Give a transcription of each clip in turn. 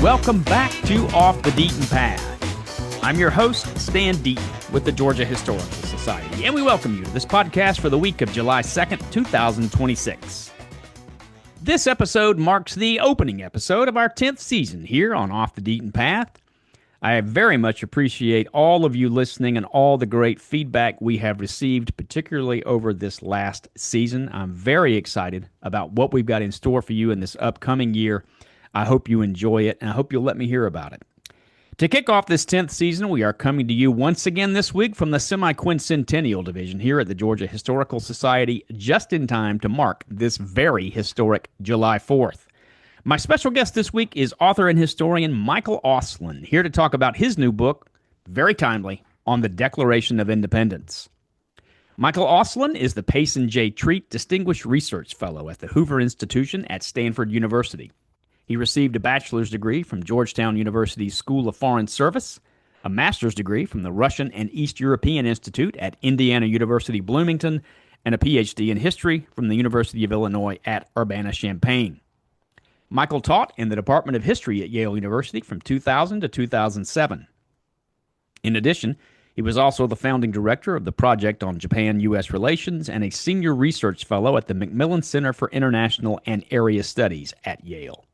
Welcome back to Off the Deaton Path. I'm your host, Stan Deaton, with the Georgia Historical Society, and we welcome you to this podcast for the week of July 2nd, 2026. This episode marks the opening episode of our 10th season here on Off the Deaton Path. I very much appreciate all of you listening and all the great feedback we have received, particularly over this last season. I'm very excited about what we've got in store for you in this upcoming year. I hope you enjoy it, and I hope you'll let me hear about it. To kick off this 10th season, we are coming to you once again this week from the semi-quincentennial division here at the Georgia Historical Society, just in time to mark this very historic July 4th. My special guest this week is author and historian Michael Auslin, here to talk about his new book, very timely, on the Declaration of Independence. Michael Auslin is the Payson J. Treat Distinguished Research Fellow at the Hoover Institution at Stanford University. He received a bachelor's degree from Georgetown University's School of Foreign Service, a master's degree from the Russian and East European Institute at Indiana University Bloomington, and a PhD in history from the University of Illinois at Urbana-Champaign. Michael taught in the Department of History at Yale University from 2000 to 2007. In addition, he was also the founding director of the Project on Japan-U.S. Relations and a senior research fellow at the Macmillan Center for International and Area Studies at Yale.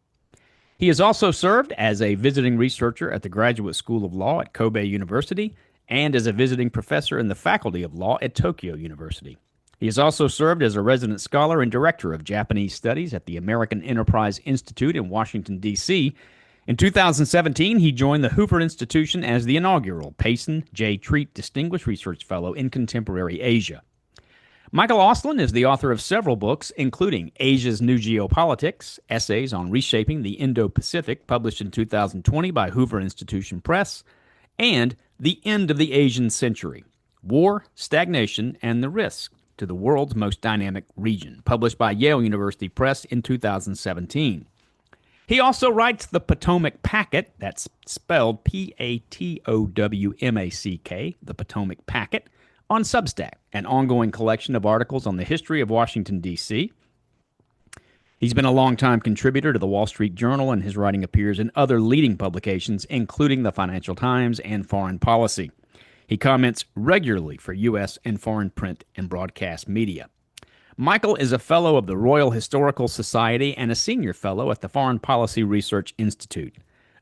He has also served as a visiting researcher at the Graduate School of Law at Kobe University and as a visiting professor in the Faculty of Law at Tokyo University. He has also served as a resident scholar and director of Japanese Studies at the American Enterprise Institute in Washington, D.C. In 2017, he joined the Hoover Institution as the inaugural Payson J. Treat Distinguished Research Fellow in Contemporary Asia. Michael Auslin is the author of several books, including Asia's New Geopolitics, Essays on Reshaping the Indo-Pacific, published in 2020 by Hoover Institution Press, and The End of the Asian Century, War, Stagnation, and the Risk to the World's Most Dynamic Region, published by Yale University Press in 2017. He also writes the Potomac Packet, that's spelled P-A-T-O-W-M-A-C-K, the Potomac Packet, on Substack, an ongoing collection of articles on the history of Washington, D.C. He's been a longtime contributor to the Wall Street Journal, and his writing appears in other leading publications, including the Financial Times and Foreign Policy. He comments regularly for U.S. and foreign print and broadcast media. Michael is a fellow of the Royal Historical Society and a senior fellow at the Foreign Policy Research Institute.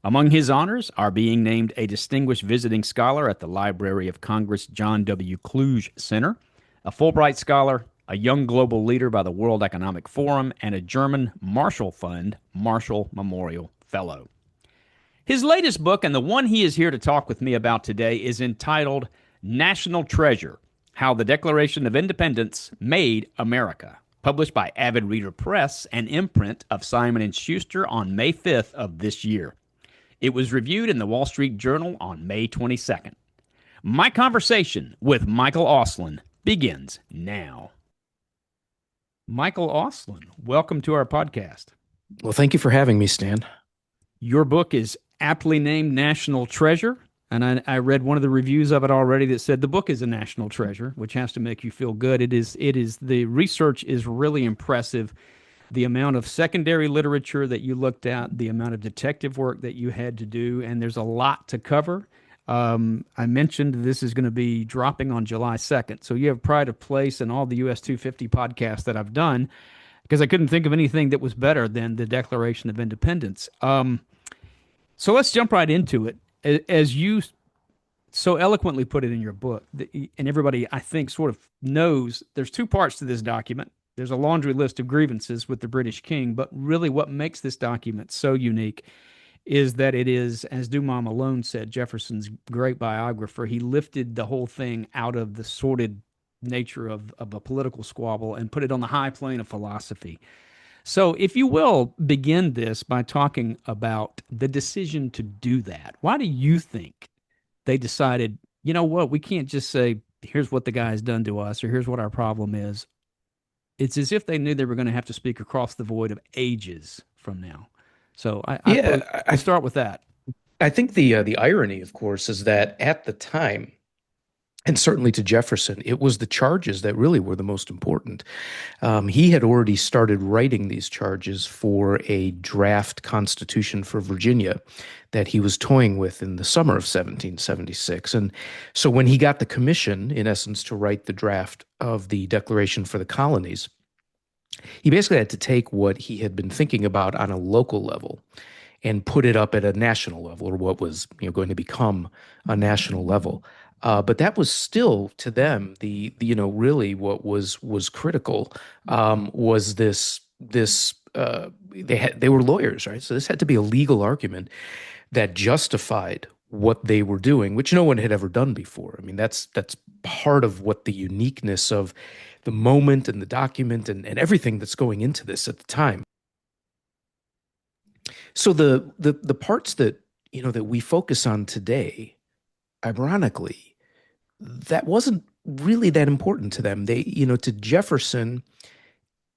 Among his honors are being named a distinguished visiting scholar at the Library of Congress John W. Kluge Center, a Fulbright Scholar, a Young Global Leader by the World Economic Forum, and a German Marshall Fund Marshall Memorial Fellow. His latest book, and the one he is here to talk with me about today, is entitled National Treasure: How the Declaration of Independence Made America, published by Avid Reader Press, an imprint of Simon & Schuster on May 5th of this year. It was reviewed in the Wall Street Journal on May 22nd. My conversation with Michael Auslin begins now. Michael Auslin, welcome to our podcast. Well, thank you for having me, Stan. Your book is aptly named National Treasure, and I read one of the reviews of it already that said the book is a national treasure, which has to make you feel good. It is. The research is really impressive. The amount of secondary literature that you looked at, the amount of detective work that you had to do, and there's a lot to cover. I mentioned this is going to be dropping on July 2nd, so you have pride of place in all the US 250 podcasts that I've done, because I couldn't think of anything that was better than the Declaration of Independence. So let's jump right into it. As you so eloquently put it in your book, and everybody, I think, sort of knows, there's two parts to this document. There's a laundry list of grievances with the British king, but really what makes this document so unique is that it is, as Dumas Malone said, Jefferson's great biographer, he lifted the whole thing out of the sordid nature of a political squabble and put it on the high plane of philosophy. So if you will, begin this by talking about the decision to do that. Why do you think they decided, you know what, we can't just say, here's what the guy's done to us, or here's what our problem is. It's as if they knew they were going to have to speak across the void of ages from now. So I start with that. I think the irony, of course, is that at the time, And certainly to Jefferson, it was the charges that really were the most important. He had already started writing these charges for a draft constitution for Virginia that he was toying with in the summer of 1776. And so when he got the commission, in essence, to write the draft of the Declaration for the Colonies, he basically had to take what he had been thinking about on a local level and put it up at a national level, or what was going to become a national level. But that was still to them really what was critical was this they were lawyers, right? So this had to be a legal argument that justified what they were doing, which no one had ever done before. I mean, that's part of what the uniqueness of the moment and the document and everything that's going into this at the time. So the parts that that we focus on today, ironically, that wasn't really that important to them. They, to Jefferson,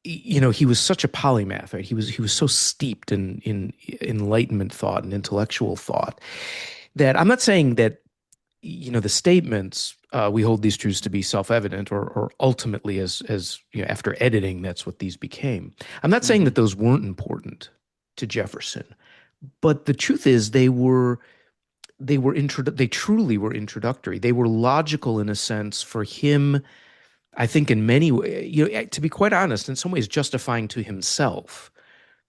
he was such a polymath, right? He was so steeped in Enlightenment thought and intellectual thought that I'm not saying that the statements we hold these truths to be self-evident or ultimately as after editing that's what these became. I'm not saying that those weren't important to Jefferson, but the truth is they truly were introductory. They were logical in a sense for him. I think in many ways, to be quite honest, in some ways justifying to himself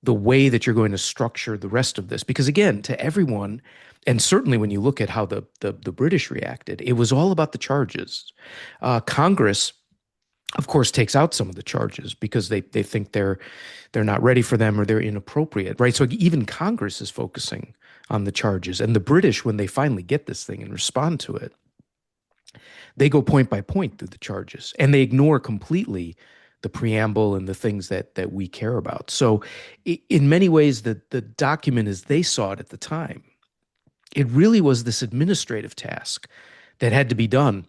the way that you're going to structure the rest of this. Because again, to everyone, and certainly when you look at how the British reacted, it was all about the charges. Congress, of course, takes out some of the charges because they think they're not ready for them or they're inappropriate, right? So even Congress is focusing on the charges. And the British, when they finally get this thing and respond to it, they go point by point through the charges and they ignore completely the preamble and the things that we care about. So in many ways, the document as they saw it at the time, it really was this administrative task that had to be done.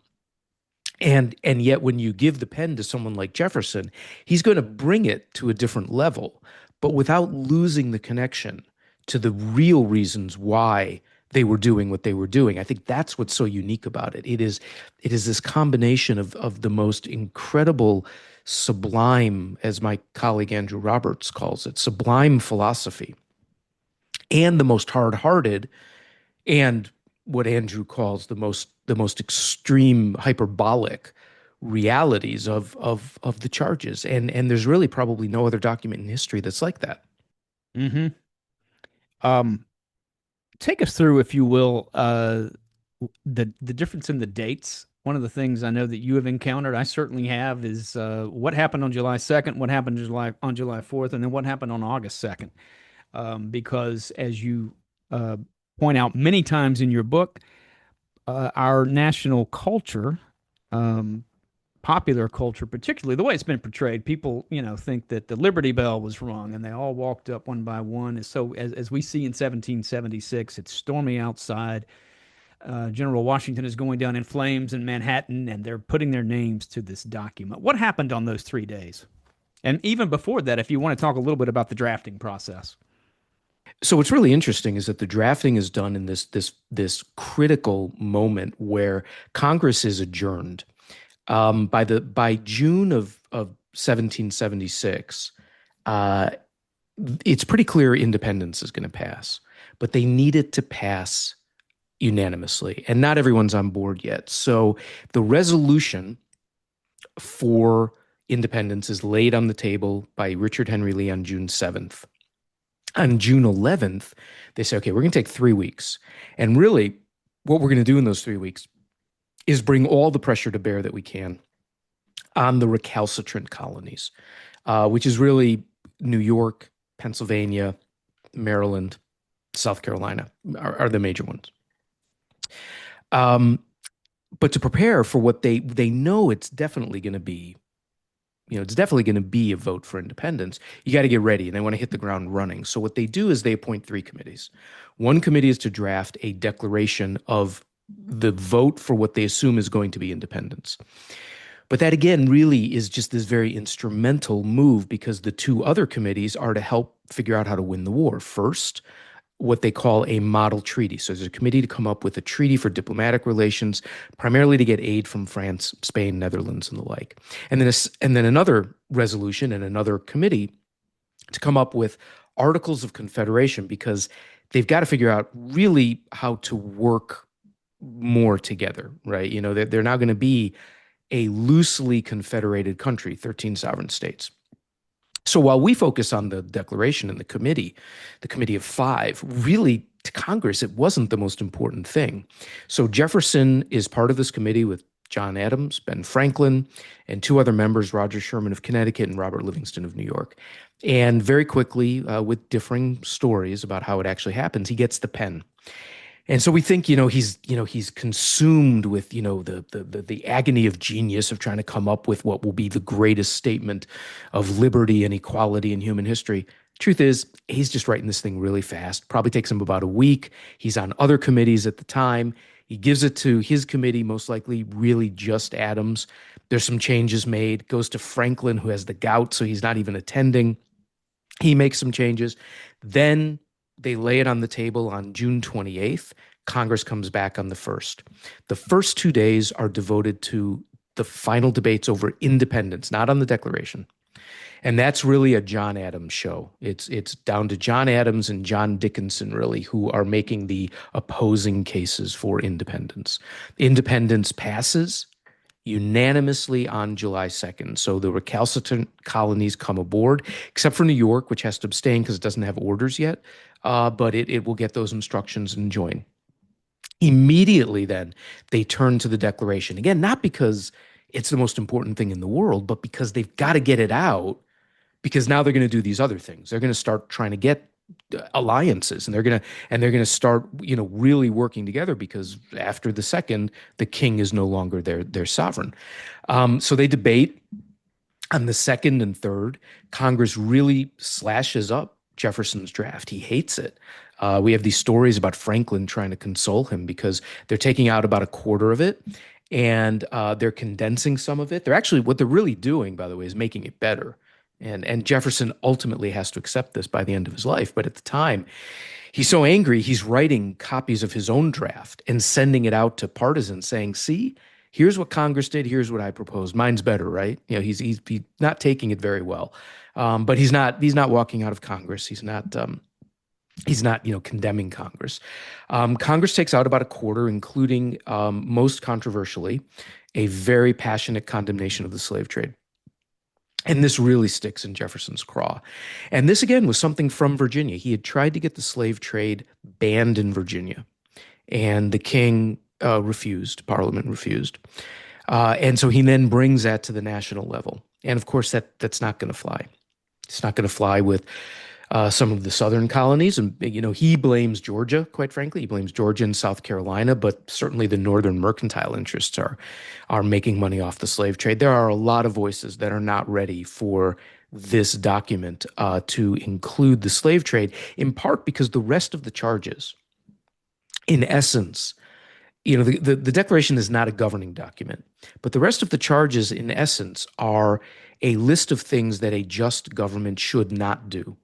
And yet when you give the pen to someone like Jefferson, he's going to bring it to a different level, but without losing the connection to the real reasons why they were doing what they were doing. I think that's what's so unique about it. It is this combination of the most incredible, sublime, as my colleague Andrew Roberts calls it, sublime philosophy, and the most hard-hearted, and what Andrew calls the most extreme hyperbolic realities of the charges. And there's really probably no other document in history that's like that. Mm-hmm. Take us through, if you will, the difference in the dates. One of the things I know that you have encountered, I certainly have, is what happened on July 2nd, what happened on July 4th, and then what happened on August 2nd. Because as you point out many times in your book, our national culture, popular culture, particularly the way it's been portrayed, people, think that the Liberty Bell was wrong and they all walked up one by one. And so, as we see in 1776, it's stormy outside. General Washington is going down in flames in Manhattan, and they're putting their names to this document. What happened on those 3 days? And even before that, if you want to talk a little bit about the drafting process. So what's really interesting is that the drafting is done in this critical moment where Congress is adjourned. By June of 1776, it's pretty clear independence is going to pass, but they need it to pass unanimously, and not everyone's on board yet. So the resolution for independence is laid on the table by Richard Henry Lee on June 7th. On June 11th, they say, okay, we're going to take 3 weeks. And really, what we're going to do in those 3 weeks is bring all the pressure to bear that we can on the recalcitrant colonies, which is really New York, Pennsylvania, Maryland, South Carolina are the major ones. But to prepare for what they know it's definitely going to be, it's definitely going to be a vote for independence. You got to get ready, and they want to hit the ground running. So what they do is they appoint 3 committees. One committee is to draft a declaration of the vote for what they assume is going to be independence. But that, again, really is just this very instrumental move because the 2 other committees are to help figure out how to win the war. First, what they call a model treaty. So there's a committee to come up with a treaty for diplomatic relations, primarily to get aid from France, Spain, Netherlands, and the like. And then another resolution and another committee to come up with articles of confederation, because they've got to figure out really how to work more together, right? They're now going to be a loosely confederated country, 13 sovereign states. So while we focus on the Declaration and the Committee of Five, really to Congress, it wasn't the most important thing. So Jefferson is part of this committee with John Adams, Ben Franklin, and two other members, Roger Sherman of Connecticut and Robert Livingston of New York. And very quickly, with differing stories about how it actually happens, he gets the pen. And so we think, he's consumed with, the agony of genius of trying to come up with what will be the greatest statement of liberty and equality in human history. Truth is, he's just writing this thing really fast. Probably takes him about a week. He's on other committees at the time. He gives it to his committee, most likely really just Adams. There's some changes made. Goes to Franklin, who has the gout, so he's not even attending. He makes some changes. Then they lay it on the table on June 28th. Congress comes back on the 1st. The first 2 days are devoted to the final debates over independence, not on the Declaration. And that's really a John Adams show. It's down to John Adams and John Dickinson, really, who are making the opposing cases for independence. Independence passes unanimously on July 2nd. So the recalcitrant colonies come aboard, except for New York, which has to abstain because it doesn't have orders yet, but it will get those instructions and join. Immediately then, they turn to the Declaration. Again, not because it's the most important thing in the world, but because they've got to get it out, because now they're going to do these other things. They're going to start trying to get alliances, and they're going to start, really working together, because after the second, the king is no longer their sovereign. So they debate on the second and third. Congress really slashes up Jefferson's draft. He hates it. We have these stories about Franklin trying to console him because they're taking out about a quarter of it, and they're condensing some of it. What they're really doing, by the way, is making it better. And Jefferson ultimately has to accept this by the end of his life. But at the time, he's so angry, he's writing copies of his own draft and sending it out to partisans saying, see, here's what Congress did, here's what I proposed. Mine's better, right? He's not taking it very well. But he's not walking out of Congress. He's not condemning Congress. Congress takes out about a quarter, including, most controversially, a very passionate condemnation of the slave trade. And this really sticks in Jefferson's craw. And this, again, was something from Virginia. He had tried to get the slave trade banned in Virginia, and the king refused. Parliament refused. And so he then brings that to the national level. And of course, that's not going to fly. It's not going to fly with some of the southern colonies. And, he blames Georgia, quite frankly. He blames Georgia and South Carolina, but certainly the northern mercantile interests are making money off the slave trade. There are a lot of voices that are not ready for this document to include the slave trade, in part because the rest of the charges, in essence, the Declaration is not a governing document, but the rest of the charges, in essence, are a list of things that a just government should not do.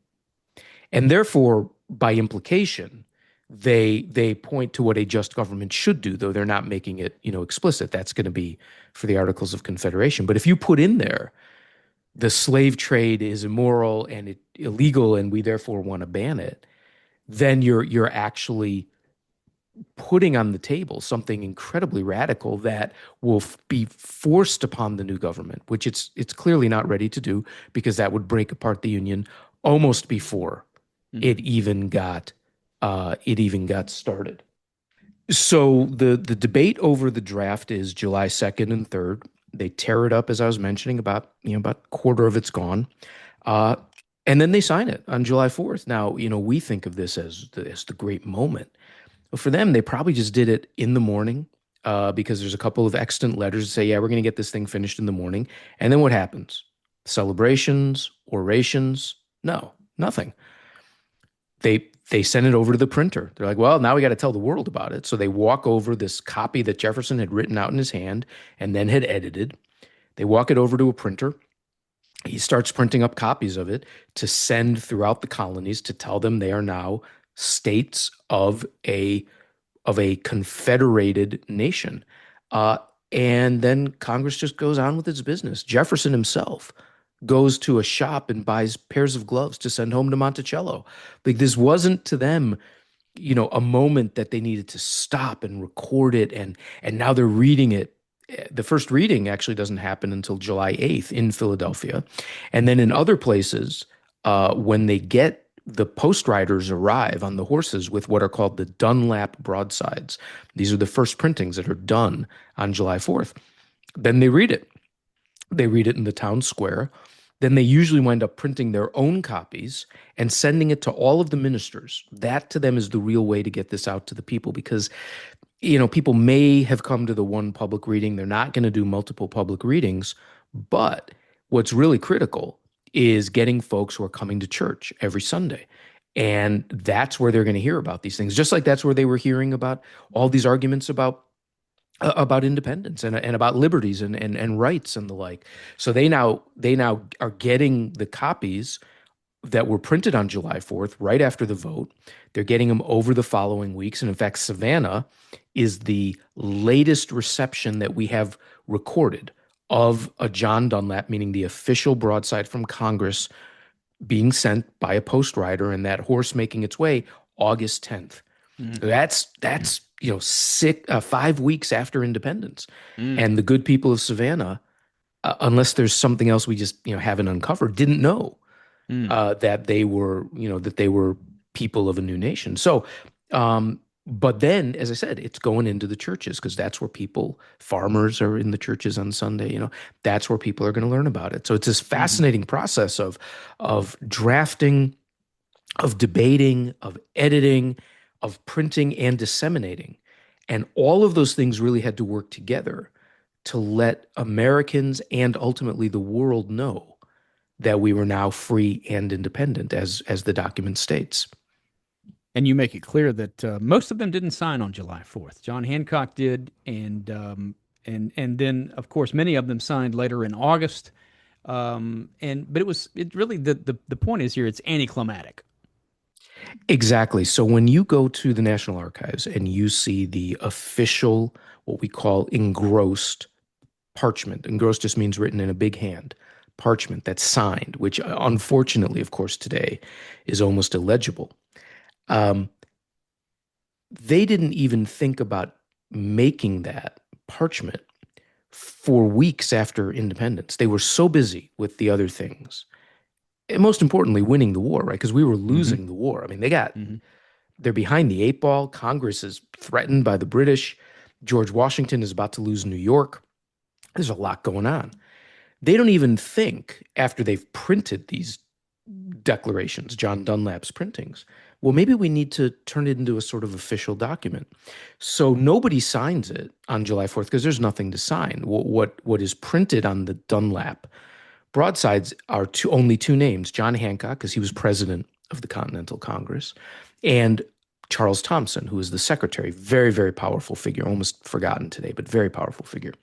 And therefore, by implication, they point to what a just government should do, though they're not making it, explicit. That's going to be for the Articles of Confederation. But if you put in there, the slave trade is immoral and illegal, and we therefore want to ban it, then you're actually putting on the table something incredibly radical that will be forced upon the new government, which it's clearly not ready to do, because that would break apart the Union almost before it even got started. So the debate over the draft is July 2nd and 3rd. They tear it up, as I was mentioning, about a quarter of it's gone. And then they sign it on July 4th. Now, we think of this as the great moment. But for them, they probably just did it in the morning, because there's a couple of extant letters that say, yeah, we're going to get this thing finished in the morning. And then what happens? Celebrations, orations? No, nothing. They send it over to the printer. They're like, well, now we got to tell the world about it. So they walk over this copy that Jefferson had written out in his hand and then had edited. They walk it over to a printer. He starts printing up copies of it to send throughout the colonies to tell them they are now states of a confederated nation. Uh, and then Congress just goes on with its business. Jefferson himself goes to a shop and buys pairs of gloves to send home to Monticello. Like this wasn't to them, a moment that they needed to stop and record it, and now they're reading it. The first reading actually doesn't happen until July 8th in Philadelphia. And then in other places, when they get the post riders arrive on the horses with what are called the Dunlap broadsides. These are the first printings that are done on July 4th. Then they read it. They read it in the town square. Then they usually wind up printing their own copies and sending it to all of the ministers. That to them is the real way to get this out to the people because, people may have come to the one public reading. They're not going to do multiple public readings. But what's really critical is getting folks who are coming to church every Sunday. And that's where they're going to hear about these things, just like that's where they were hearing about all these arguments about independence and about liberties and rights and the like. So they now are getting the copies that were printed on July 4th, right after the vote. They're getting them over the following weeks. And in fact, Savannah is the latest reception that we have recorded of a John Dunlap, meaning the official broadside from Congress being sent by a post rider and that horse making its way August 10th. Mm. That's 5 weeks after independence. Mm. And the good people of Savannah, unless there's something else we just haven't uncovered, didn't know that they were people of a new nation. So, but then, as I said, it's going into the churches because that's where farmers are in the churches on Sunday. That's where people are going to learn about it. So it's this fascinating process of drafting, of debating, of editing, of printing and disseminating. And all of those things really had to work together to let Americans and ultimately the world know that we were now free and independent, as the document states. And you make it clear that most of them didn't sign on July 4th. John Hancock did, and then of course many of them signed later in August. But it really the point is here it's anticlimactic. Exactly. So when you go to the National Archives and you see the official, what we call engrossed parchment, engrossed just means written in a big hand, parchment that's signed, which unfortunately, of course, today is almost illegible. They didn't even think about making that parchment for weeks after independence. They were so busy with the other things. And most importantly, winning the war, right? Because we were losing the war. I mean, they're behind the eight ball. Congress is threatened by the British. George Washington is about to lose New York. There's a lot going on. They don't even think, after they've printed these declarations, John Dunlap's printings, well, maybe we need to turn it into a sort of official document. So nobody signs it on July 4th because there's nothing to sign. What is printed on the Dunlap broadsides are only two names, John Hancock, because he was president of the Continental Congress, and Charles Thompson, who is the secretary. Very, very powerful figure, almost forgotten today, but very powerful figure.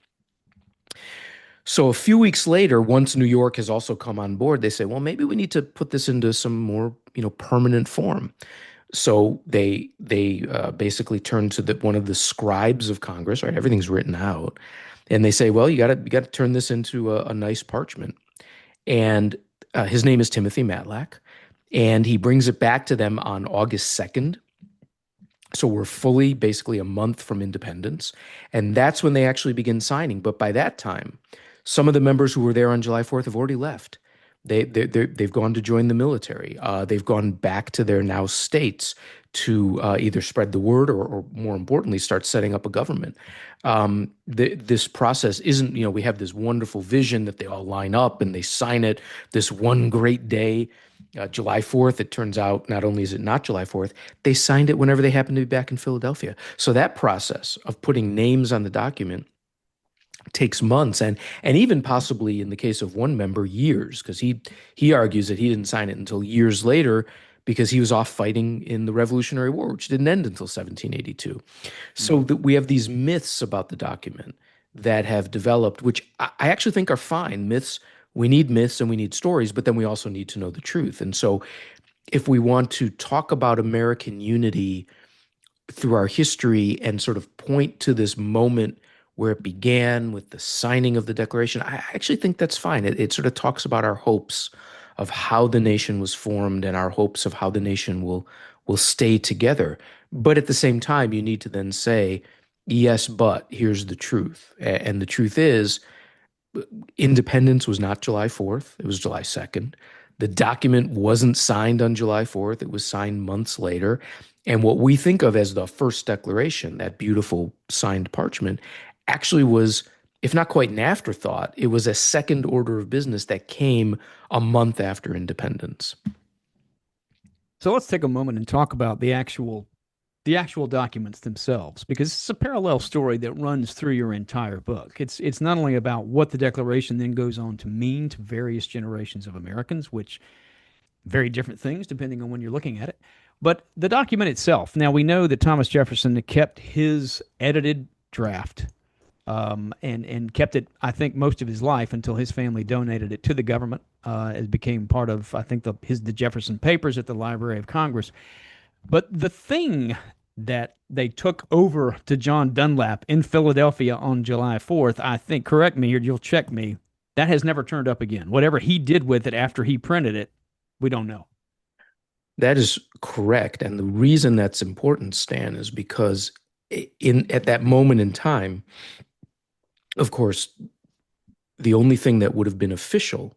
So a few weeks later, once New York has also come on board, they say, well, maybe we need to put this into some more, permanent form. So they basically turn to one of the scribes of Congress, right? Everything's written out. And they say, well, you got to turn this into a nice parchment. And his name is Timothy Matlack. And he brings it back to them on August 2nd. So we're fully, basically a month from independence. And that's when they actually begin signing. But by that time, some of the members who were there on July 4th have already left. They've gone to join the military. They've gone back to their now states to either spread the word or more importantly, start setting up a government. This process isn't, we have this wonderful vision that they all line up and they sign it this one great day. July 4th, it turns out not only is it not July 4th, they signed it whenever they happened to be back in Philadelphia. So that process of putting names on the document takes months and even possibly in the case of one member, years, because he argues that he didn't sign it until years later because he was off fighting in the Revolutionary War, which didn't end until 1782. So we have these myths about the document that have developed, which I actually think are fine. We need myths and we need stories, but then we also need to know the truth. And so if we want to talk about American unity through our history and sort of point to this moment where it began with the signing of the Declaration, I actually think that's fine. It sort of talks about our hopes of how the nation was formed and our hopes of how the nation will stay together. But at the same time, you need to then say, yes, but here's the truth. And the truth is, independence was not July 4th, it was July 2nd. The document wasn't signed on July 4th, it was signed months later. And what we think of as the first declaration, that beautiful signed parchment, actually was, if not quite an afterthought, it was a second order of business that came a month after independence. So let's take a moment and talk about the actual documents themselves, because it's a parallel story that runs through your entire book. It's not only about what the Declaration then goes on to mean to various generations of Americans, which very different things depending on when you're looking at it, but the document itself. Now we know that Thomas Jefferson kept his edited draft, and kept it, I think, most of his life until his family donated it to the government. It became part of, I think, the Jefferson Papers at the Library of Congress. But the thing that they took over to John Dunlap in Philadelphia on July 4th, I think, correct me or you'll check me, that has never turned up again. Whatever he did with it after he printed it, we don't know. That is correct. And the reason that's important, Stan, is because at that moment in time, of course, the only thing that would have been official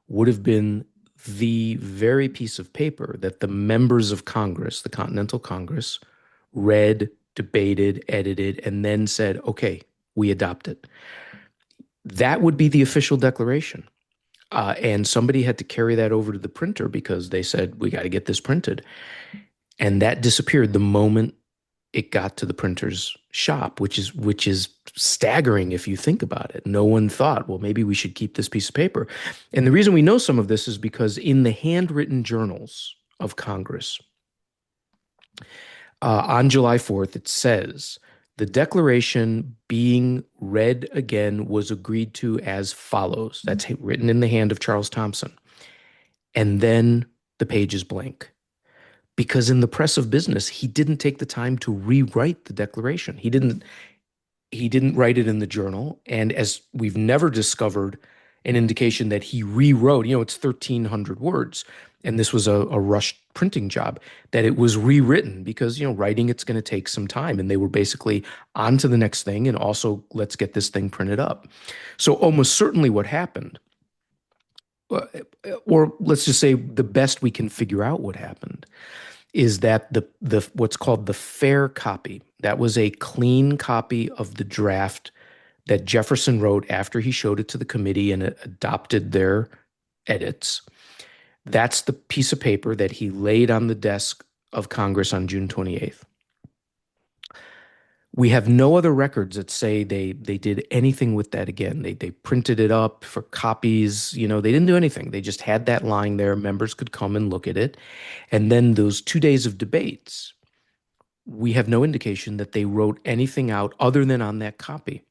would have been the very piece of paper that the members of Congress, the Continental Congress, read, debated, edited, and then said, okay, we adopt it. That would be the official declaration. And somebody had to carry that over to the printer because they said, we got to get this printed. And that disappeared the moment it got to the printer's shop, which is staggering if you think about it. No one thought, well, maybe we should keep this piece of paper. And the reason we know some of this is because in the handwritten journals of Congress, on July 4th, it says, the declaration being read again was agreed to as follows. That's written in the hand of Charles Thompson. And then the page is blank. Because in the press of business, he didn't take the time to rewrite the declaration. He didn't write it in the journal. And as we've never discovered an indication that he rewrote, it's 1,300 words. And this was a rushed printing job, that it was rewritten because, writing it's going to take some time. And they were basically on to the next thing and also let's get this thing printed up. So almost certainly what happened, or let's just say the best we can figure out what happened, is that the what's called the fair copy, that was a clean copy of the draft that Jefferson wrote after he showed it to the committee and it adopted their edits. That's the piece of paper that he laid on the desk of Congress on June 28th. We have no other records that say they did anything with that again. They printed it up for copies. They didn't do anything. They just had that lying there. Members could come and look at it. And then those 2 days of debates, we have no indication that they wrote anything out other than on that copy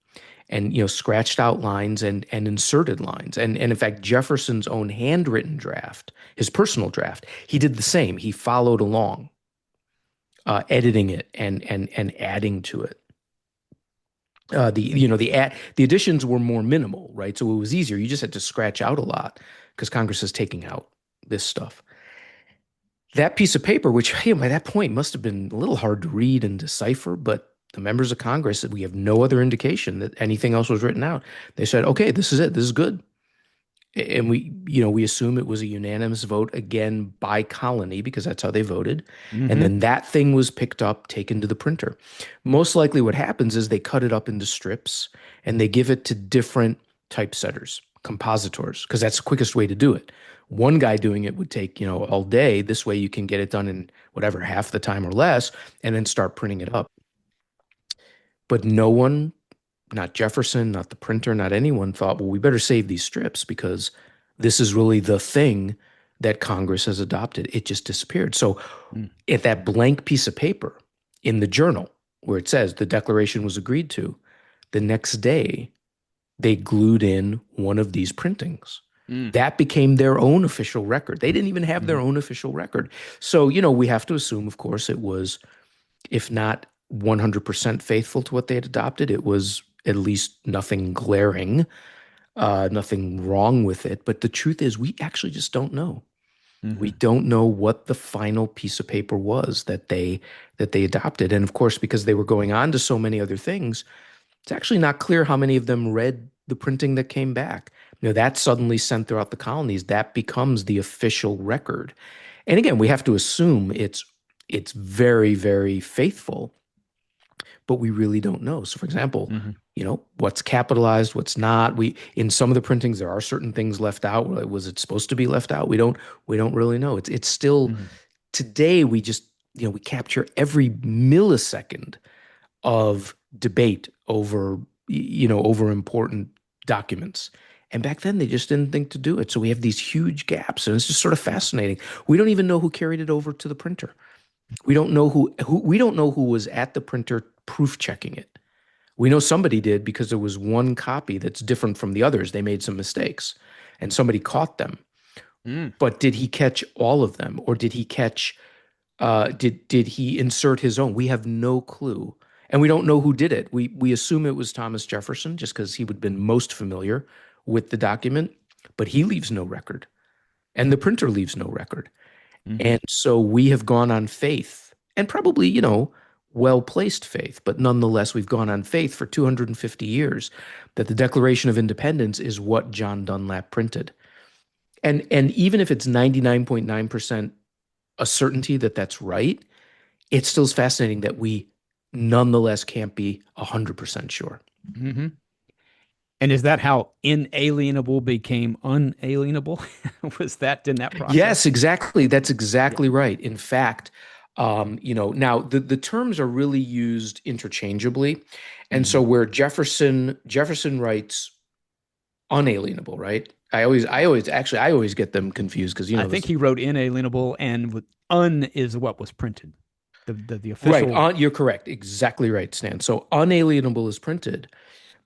and, scratched out lines and inserted lines. And in fact, Jefferson's own handwritten draft, his personal draft, he did the same. He followed along, editing it and adding to it. The additions were more minimal, right? So it was easier. You just had to scratch out a lot because Congress is taking out this stuff. That piece of paper, which by that point must have been a little hard to read and decipher, but the members of Congress, we have no other indication that anything else was written out. They said, okay, this is it. This is good. And we assume it was a unanimous vote again by colony because that's how they voted. Mm-hmm. And then that thing was picked up, taken to the printer. Most likely what happens is they cut it up into strips and they give it to different typesetters, compositors, because that's the quickest way to do it. One guy doing it would take, all day. This way you can get it done in whatever, half the time or less, and then start printing it up. But no one, not Jefferson, not the printer, not anyone thought, well, we better save these strips because this is really the thing that Congress has adopted. It just disappeared. So at that blank piece of paper in the journal where it says the declaration was agreed to, the next day they glued in one of these printings. Mm. That became their own official record. They didn't even have their Mhm. own official record. So, we have to assume, of course, it was, if not 100% faithful to what they had adopted, it was at least nothing glaring, nothing wrong with it. But the truth is, we actually just don't know. We Mhm. don't know what the final piece of paper was that they adopted. And of course, because they were going on to so many other things, it's actually not clear how many of them read the printing that came back. That's suddenly sent throughout the colonies. That becomes the official record. And again, we have to assume it's very, very faithful, but we really don't know. So, for example, Mhm. what's capitalized, what's not. We in some of the printings there are certain things left out. Was it supposed to be left out? We don't really know. It's still Mhm. today we just we capture every millisecond of debate over important documents. And back then they just didn't think to do it. So we have these huge gaps, and it's just sort of fascinating. We don't even know who carried it over to the printer. We don't know who was at the printer proof checking it. We know somebody did because there was one copy that's different from the others. They made some mistakes and somebody caught them. Mm. But did he catch all of them, or did he catch did he insert his own? We have no clue. And we don't know who did it. We assume it was Thomas Jefferson just because he would have been most familiar with the document, but he leaves no record. And the printer leaves no record. Mhm. And so we have gone on faith, and probably, well-placed faith, but nonetheless, we've gone on faith for 250 years that the Declaration of Independence is what John Dunlap printed. And even if it's 99.9% a certainty that that's right, it still is fascinating that we nonetheless can't be 100% sure. Mhm. And is that how inalienable became unalienable? Was that in that process? Yes, exactly. That's Yeah. exactly right. In fact, now the terms are really used interchangeably. And so Mhm. where Jefferson writes unalienable, right? I always get them confused because I think this he wrote inalienable, and with un is what was printed. The right. official. You're correct. Exactly right, Stan. So unalienable is printed.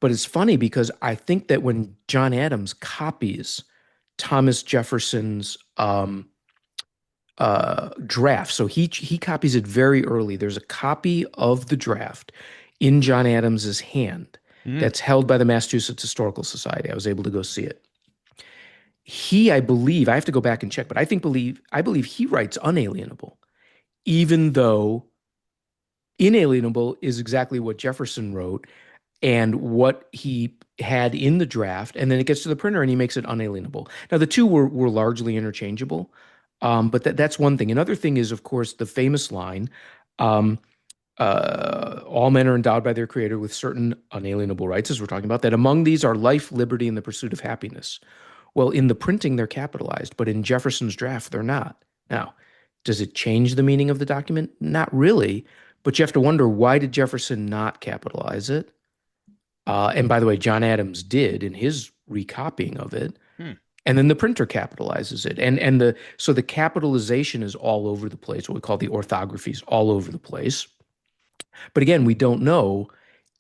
But it's funny because I think that when John Adams copies Thomas Jefferson's draft, so he copies it very early. There's a copy of the draft in John Adams's hand Mm. that's held by the Massachusetts Historical Society. I was able to go see it. I believe, I have to go back and check, but I believe he writes unalienable, even though inalienable is exactly what Jefferson wrote and what he had in the draft, and then it gets to the printer and he makes it unalienable. Now the two were largely interchangeable, but that's one thing. Another thing is, of course, the famous line, um, "All men are endowed by their Creator with certain unalienable rights," as we're talking about. That among these are life, liberty, and the pursuit of happiness. Well, in the printing they're capitalized, but in Jefferson's draft they're not. Now, does it change the meaning of the document? Not really, but you have to wonder, why did Jefferson not capitalize it? And by the way, John Adams did in his recopying of it, Hmm. and then the printer capitalizes it, and the capitalization is all over the place. What we call the orthography is all over the place. But again, we don't know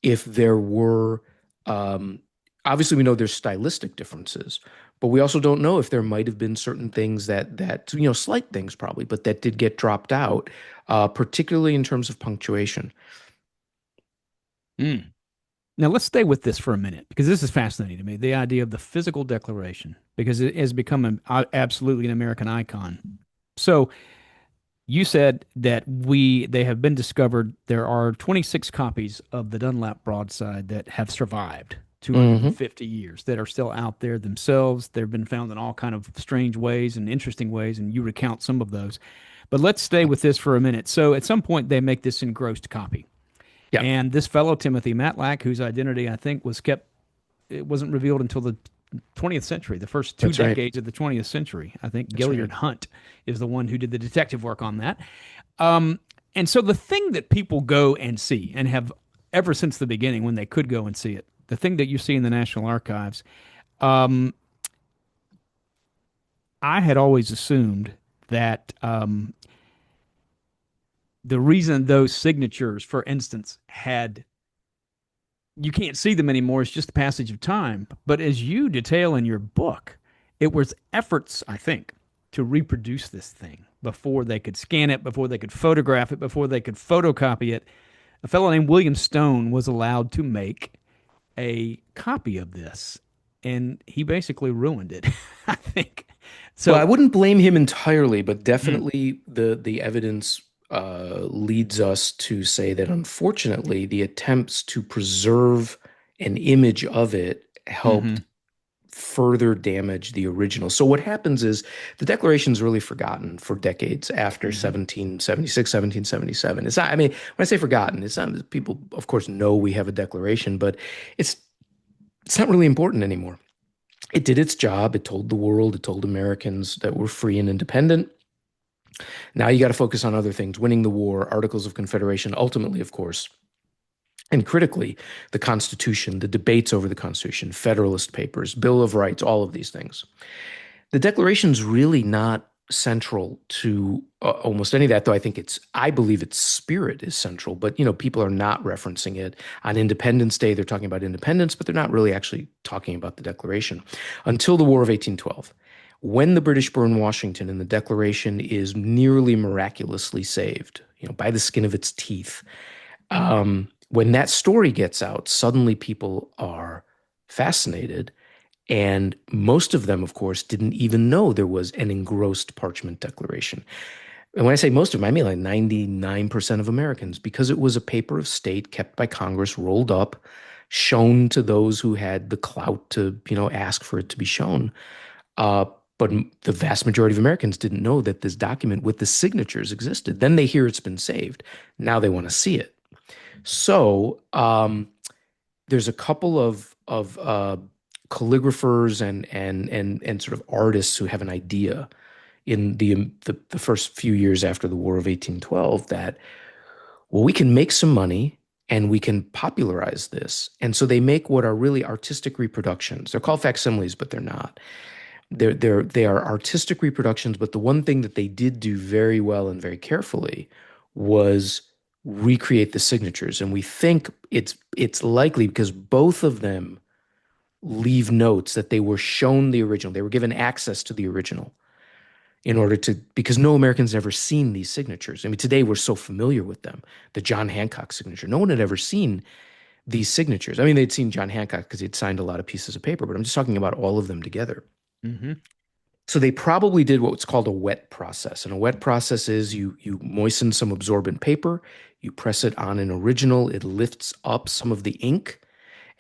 if there were. Um, Obviously, we know there's stylistic differences, but we also don't know if there might have been certain things that slight things probably, but that did get dropped out, particularly in terms of punctuation. Mm. Now let's stay with this for a minute because this is fascinating to me. The idea of the physical declaration, because it has become absolutely an American icon. So you said that they have been discovered. There are 26 copies of the Dunlap broadside that have survived Hmm. 250 years that are still out there themselves. They've been found in all kind of strange ways and interesting ways, and you recount some of those. But let's stay with this for a minute. So at some point they make this engrossed copy. Yeah, And this fellow Timothy Matlack, whose identity I think was kept, it wasn't revealed until the 20th century, the first two that's right. decades of the 20th century. I think That's right. Gilliard Hunt is the one who did the detective work on that. Um, and so the thing that people go and see and have ever since the beginning when they could go and see it, the thing that you see in the National Archives, um, I had always assumed that the reason those signatures, for instance, had you can't see them anymore is just the passage of time. But as you detail in your book, it was efforts, I think, to reproduce this thing before they could scan it, before they could photograph it, before they could photocopy it. A fellow named William Stone was allowed to make a copy of this, and he basically ruined it, I think. Well, I So, wouldn't blame him entirely, but mm, definitely the evidence leads us to say that unfortunately, the attempts to preserve an image of it helped mhm, further damage the original. So what happens is the Declaration's really forgotten for decades after mhm. 1776, 1777. It's not, I mean, when I say forgotten, it's not, people, of course, know we have a declaration, but it's it's not really important anymore. It did its job. It told the world, it told Americans that we're free and independent. Now you got to focus on other things, winning the war, Articles of Confederation, ultimately, of course, and critically, the Constitution, the debates over the Constitution, Federalist Papers, Bill of Rights, all of these things. The Declaration's really not central to almost any of that, though I believe its spirit is central, but people are not referencing it. On Independence Day, they're talking about independence, but they're not really actually talking about the Declaration until the War of 1812. When the British burn Washington and the Declaration is nearly miraculously saved, by the skin of its teeth, when that story gets out, suddenly people are fascinated. And most of them, of course, didn't even know there was an engrossed parchment declaration. And when I say most of them, I mean like 99% of Americans, because it was a paper of state kept by Congress, rolled up, shown to those who had the clout to, ask for it to be shown. Uh, but the vast majority of Americans didn't know that this document with the signatures existed. Then they hear it's been saved. Now they want to see it. So there's a couple of calligraphers and sort of artists who have an idea in the first few years after the War of 1812 that, well, we can make some money and we can popularize this. And so they make what are really artistic reproductions. They're called facsimiles, but they're not. They are artistic reproductions, but the one thing that they did do very well and very carefully was recreate the signatures. And we think it's likely because both of them leave notes that they were shown the original. They were given access to the original in order to, because no American's ever seen these signatures. I mean, today we're so familiar with them. The John Hancock signature. No one had ever seen these signatures. I mean, they'd seen John Hancock because he'd signed a lot of pieces of paper, but I'm just talking about all of them together. Mhm. So they probably did what's called a wet process. And a wet process is you moisten some absorbent paper, you press it on an original, it lifts up some of the ink,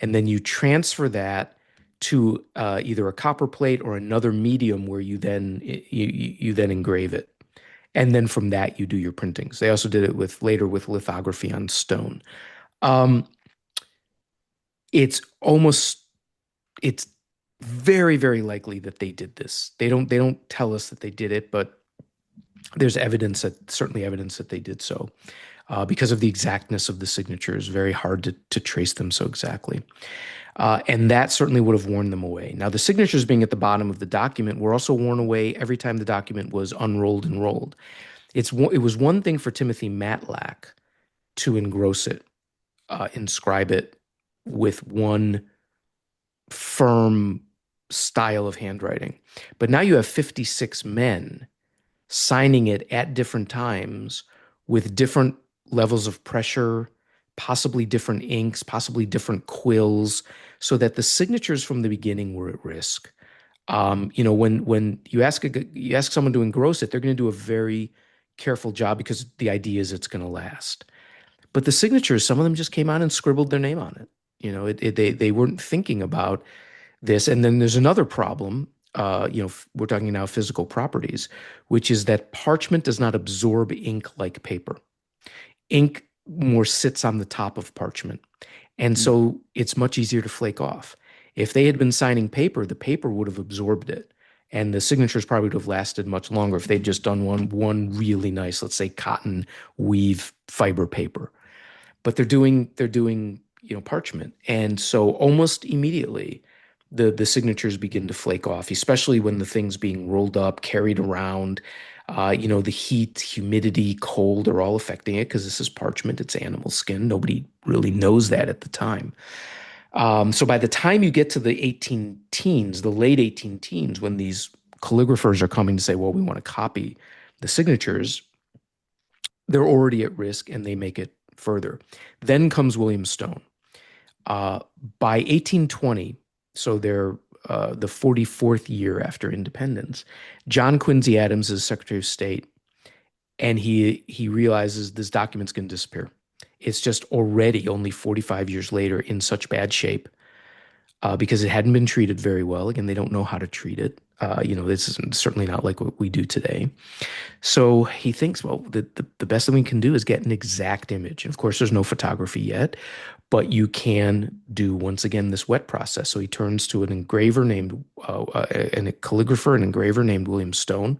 and then you transfer that to either a copper plate or another medium where you then engrave it. And then from that you do your printings. They also did it later with lithography on stone. Um, it's almost it's very, very likely that they did this. They don't tell us that they did it, but there's certainly evidence that they did so. Because of the exactness of the signatures, very hard to trace them so exactly. And that certainly would have worn them away. Now, the signatures being at the bottom of the document were also worn away every time the document was unrolled and rolled. It was one thing for Timothy Matlack to engross it, inscribe it with one firm style of handwriting. But now you have 56 men signing it at different times with different levels of pressure, possibly different inks, possibly different quills, so that the signatures from the beginning were at risk. When you ask someone to engross it, they're going to do a very careful job because the idea is it's going to last. But the signatures, some of them just came on and scribbled their name on it. They weren't thinking about this. And then there's another problem. We're talking now physical properties, which is that parchment does not absorb ink like paper. Ink more sits on the top of parchment. And Mm. so it's much easier to flake off. If they had been signing paper, the paper would have absorbed it. And the signatures probably would have lasted much longer if they'd just done one really nice, let's say cotton weave fiber paper. But they're doing parchment. And so almost immediately the signatures begin to flake off, especially when the thing's being rolled up, carried around. The heat, humidity, cold are all affecting it because this is parchment, it's animal skin. Nobody really knows that at the time. So by the time you get to the 18 teens, the late 18 teens, when these calligraphers are coming to say, well, we want to copy the signatures, they're already at risk and they make it further. Then comes William Stone. Uh, by 1820, so they're the 44th year after independence, John Quincy Adams is Secretary of State, and he realizes this document's going to disappear. It's just already only 45 years later in such bad shape because it hadn't been treated very well. Again, they don't know how to treat it. This is certainly not like what we do today. So he thinks, well, the best thing we can do is get an exact image. And of course, there's no photography yet, but you can do, once again, this wet process. So he turns to an engraver named, and a calligrapher, an engraver named William Stone.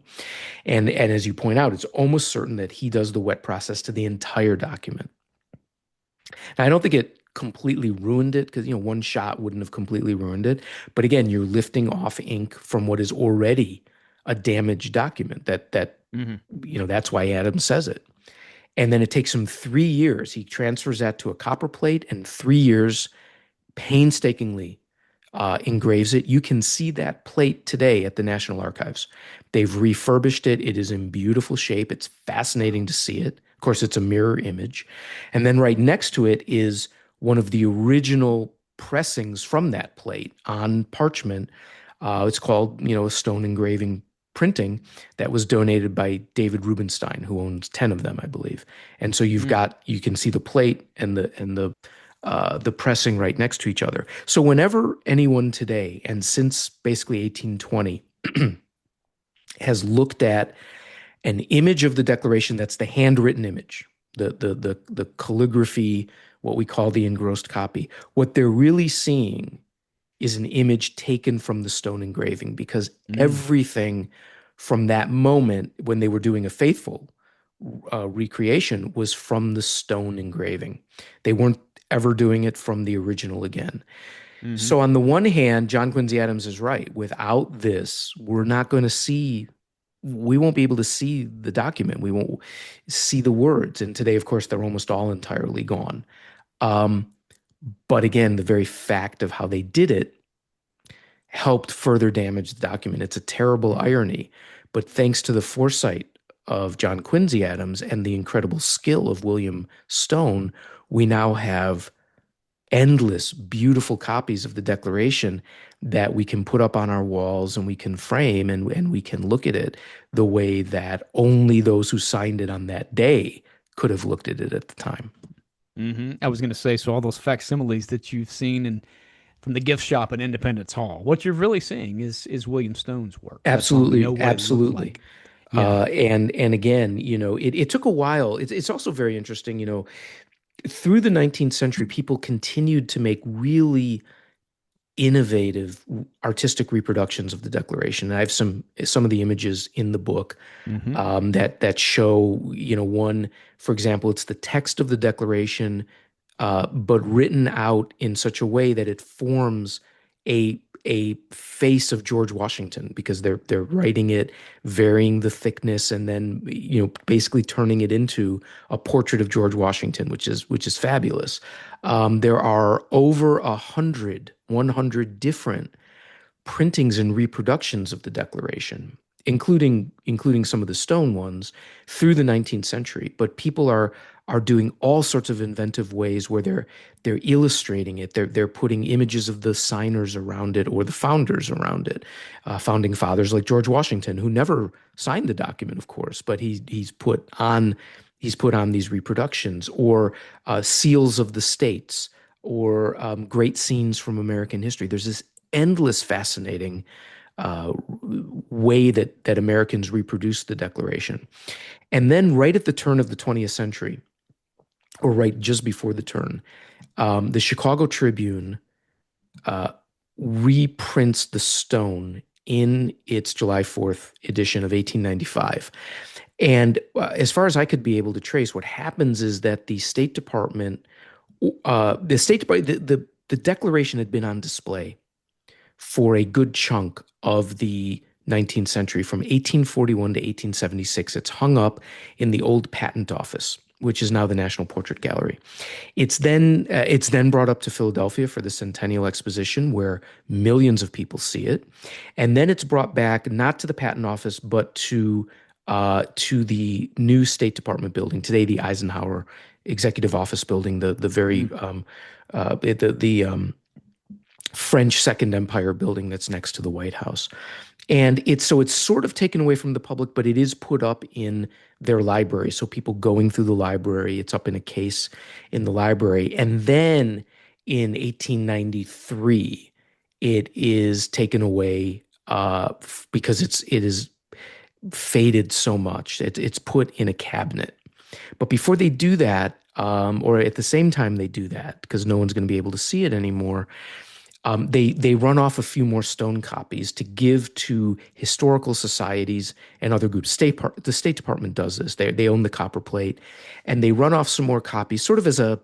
And as you point out, it's almost certain that he does the wet process to the entire document. Now, I don't think it completely ruined it because, one shot wouldn't have completely ruined it. But again, you're lifting off ink from what is already a damaged document. That's why Adams says it. And then it takes him 3 years. He transfers that to a copper plate and 3 years painstakingly engraves it. You can see that plate today at the National Archives. They've refurbished it. It is in beautiful shape. It's fascinating to see it. Of course, it's a mirror image. And then right next to it is one of the original pressings from that plate on parchment. It's called, a stone engraving printing that was donated by David Rubenstein, who owns 10 of them, I believe. And so you can see the plate and the pressing right next to each other. So whenever anyone today, and since basically 1820, has looked at an image of the Declaration that's the handwritten image, the calligraphy, what we call the engrossed copy, what they're really seeing is an image taken from the stone engraving, because everything from that moment when they were doing a faithful recreation was from the stone engraving. They weren't ever doing it from the original again. Mm-hmm. So on the one hand, John Quincy Adams is right. Without this, we won't be able to see the document. We won't see the words. And today, of course, they're almost all entirely gone. But again, the very fact of how they did it helped further damage the document. It's a terrible irony, but thanks to the foresight of John Quincy Adams and the incredible skill of William Stone, we now have endless, beautiful copies of the Declaration that we can put up on our walls and we can frame and we can look at it the way that only those who signed it on that day could have looked at it at the time. Mm-hmm. I was going to say, so all those facsimiles that you've seen from the gift shop at Independence Hall, what you're really seeing is William Stone's work. Absolutely, absolutely. Like. Yeah. And again, it took a while. It's also very interesting, through the 19th century, people continued to make really innovative artistic reproductions of the Declaration. And I have some of the images in the book that show, one, for example, it's the text of the Declaration, but written out in such a way that it forms a face of George Washington, because they're writing it, varying the thickness, and then basically turning it into a portrait of George Washington, which is fabulous. There are over 100 different printings and reproductions of the Declaration, including some of the stone ones through the 19th century. But people are doing all sorts of inventive ways where they're illustrating it. They're putting images of the signers around it or the founders around it. Founding fathers like George Washington, who never signed the document, of course, but he's put on these reproductions, or seals of the states, or great scenes from American history. There's this endless, fascinating way that Americans reproduce the Declaration. And then right at the turn of the 20th century, or right just before the turn, the Chicago Tribune reprints the stone in its July 4th edition of 1895. And as far as I could be able to trace, what happens is that the State Department, the Declaration had been on display for a good chunk of the 19th century, from 1841 to 1876. It's hung up in the old patent office which is now the National Portrait Gallery. It's then brought up to Philadelphia for the Centennial Exposition, where millions of people see it, and then it's brought back not to the Patent Office but to the new State Department building today, the Eisenhower Executive Office building, the very the French Second Empire building that's next to the White House. And it's sort of taken away from the public, but it is put up in their library. So people going through the library, it's up in a case in the library. And then in 1893, it is taken away because it is faded so much. It's put in a cabinet. But before they do that, or at the same time they do that, because no one's going to be able to see it anymore, they run off a few more stone copies to give to historical societies and other groups. The State Department does this. They own the copper plate, and they run off some more copies, sort of as a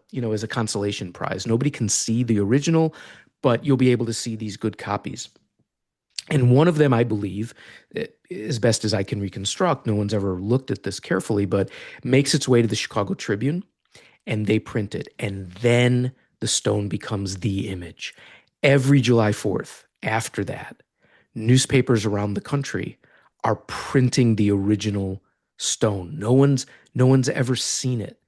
consolation prize. Nobody can see the original, but you'll be able to see these good copies. And one of them, I believe, as best as I can reconstruct, no one's ever looked at this carefully, but makes its way to the Chicago Tribune, and they print it. And then the stone becomes the image. Every July 4th after that, newspapers around the country are printing the original stone. No one's ever seen it,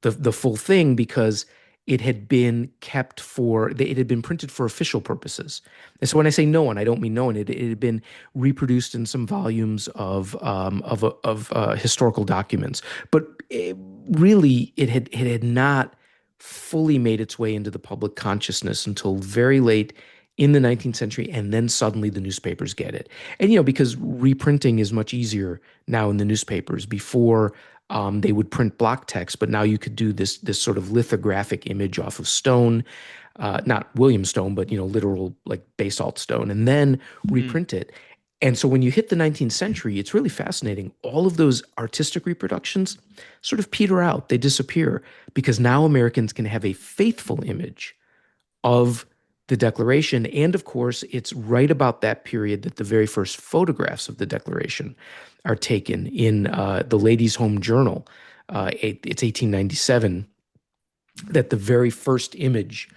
the full thing, because it had been it had been printed for official purposes. And so when I say no one, I don't mean no one. It had been reproduced in some volumes of historical documents, but really it had not fully made its way into the public consciousness until very late in the 19th century, and then suddenly the newspapers get it. And because reprinting is much easier now in the newspapers. Before, they would print block text, but now you could do this sort of lithographic image off of stone, not William Stone, but literal like basalt stone, and then reprint it. And so when you hit the 19th century, it's really fascinating. All of those artistic reproductions sort of peter out. They disappear because now Americans can have a faithful image of the Declaration. And of course, it's right about that period that the very first photographs of the Declaration are taken in the Ladies' Home Journal. It's 1897 that the very first image,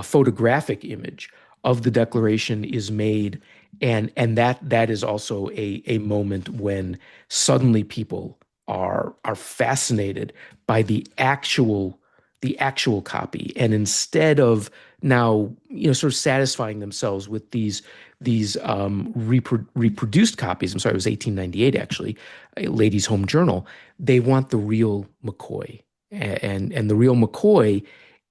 photographic image of the Declaration is made. And that is also a moment when suddenly people are fascinated by the actual copy. And instead of now sort of satisfying themselves with these reproduced copies, I'm sorry, it was 1898 actually, Ladies' Home Journal, they want the real McCoy. And the real McCoy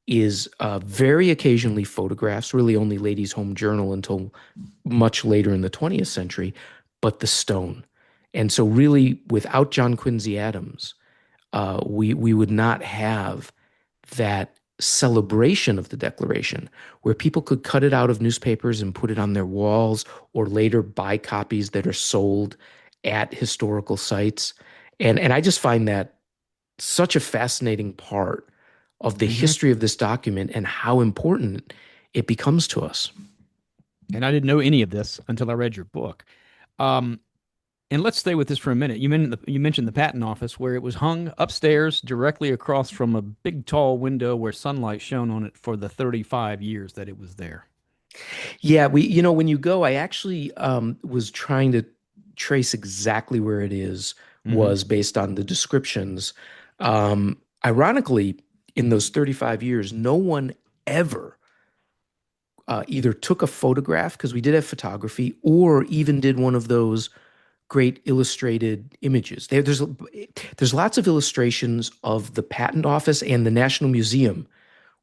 is very occasionally photographs, really only Ladies' Home Journal until much later in the 20th century, but the stone. And so really, without John Quincy Adams, we would not have that celebration of the Declaration where people could cut it out of newspapers and put it on their walls, or later buy copies that are sold at historical sites. And I just find that such a fascinating part of the history of this document and how important it becomes to us. And I didn't know any of this until I read your book. And let's stay with this for a minute. You mentioned the Patent Office, where it was hung upstairs directly across from a big tall window where sunlight shone on it for the 35 years that it was there. Yeah, when you go, I actually was trying to trace exactly where it was based on the descriptions. Ironically, in those 35 years, no one ever either took a photograph, because we did have photography, or even did one of those great illustrated images. There's lots of illustrations of the Patent Office and the National Museum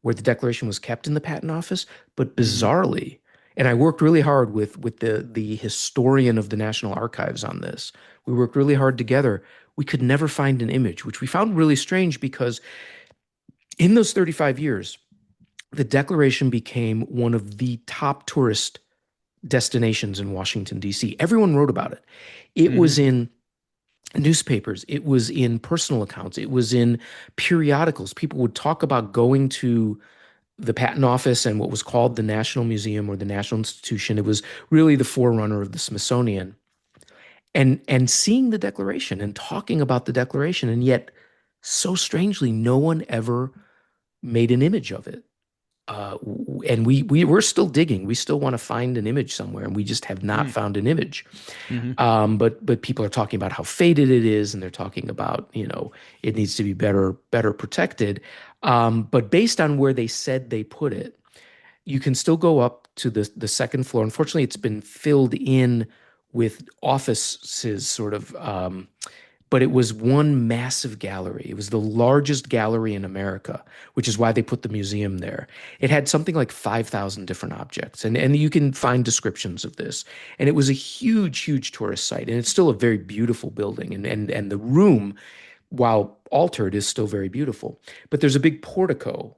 where the Declaration was kept in the Patent Office, but bizarrely, and I worked really hard with the historian of the National Archives on this. We worked really hard together. We could never find an image, which we found really strange, because in those 35 years, the Declaration became one of the top tourist destinations in Washington, D.C. Everyone wrote about it. It was in newspapers. It was in personal accounts. It was in periodicals. People would talk about going to the Patent Office and what was called the National Museum or the National Institution. It was really the forerunner of the Smithsonian. And seeing the Declaration and talking about the Declaration, and yet So strangely, no one ever made an image of it. And we're still digging. We still want to find an image somewhere, and we just have not Mm. found an image. Hmm. But people are talking about how faded it is, and they're talking about, it needs to be better protected. But based on where they said they put it, you can still go up to the second floor. Unfortunately, it's been filled in with offices, sort of. But it was one massive gallery. It was the largest gallery in America, which is why they put the museum there. It had something like 5,000 different objects, and you can find descriptions of this. And it was a huge, huge tourist site, and it's still a very beautiful building. And the room, while altered, is still very beautiful. But there's a big portico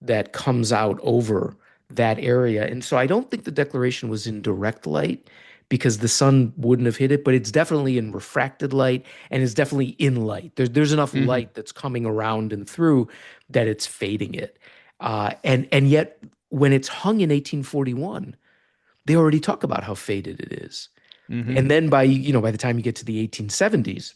that comes out over that area. And so I don't think the Declaration was in direct light because the sun wouldn't have hit it, but it's definitely in refracted light and it's definitely in light. There's enough Hmm. light that's coming around and through that it's fading it. And yet when it's hung in 1841, they already talk about how faded it is. Hmm. And then by the time you get to the 1870s,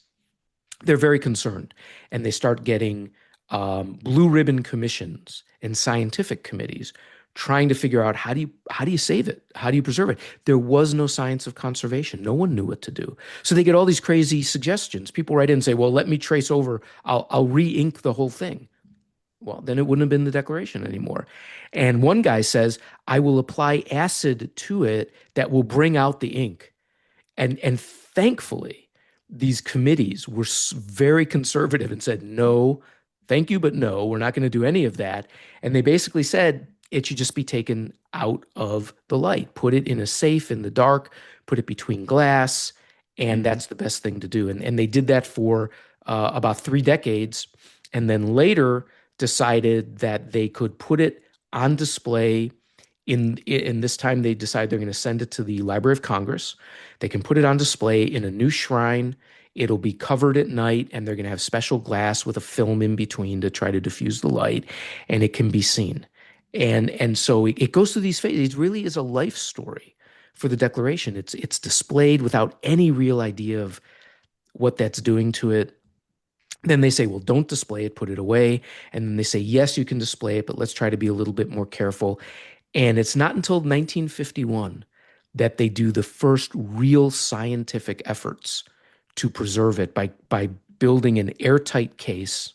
they're very concerned and they start getting blue ribbon commissions and scientific committees trying to figure out how do you save it? How do you preserve it? There was no science of conservation. No one knew what to do. So they get all these crazy suggestions. People write in and say, well, let me trace over. I'll re-ink the whole thing. Well, then it wouldn't have been the Declaration anymore. And one guy says, I will apply acid to it that will bring out the ink. And thankfully, these committees were very conservative and said, no, thank you, but no, we're not going to do any of that. And they basically said it should just be taken out of the light, put it in a safe in the dark, put it between glass, and Hmm. that's the best thing to do. And they did that for about 3 decades, and then later decided that they could put it on display in this time they decide they're going to send it to the Library of Congress. They can put it on display in a new shrine. It'll be covered at night, and they're going to have special glass with a film in between to try to diffuse the light, and it can be seen. And so it goes through these phases. It really is a life story for the Declaration. It's displayed without any real idea of what that's doing to it. Then they say, well, don't display it, put it away. And then they say, yes, you can display it, but let's try to be a little bit more careful. And it's not until 1951 that they do the first real scientific efforts to preserve it by building an airtight case,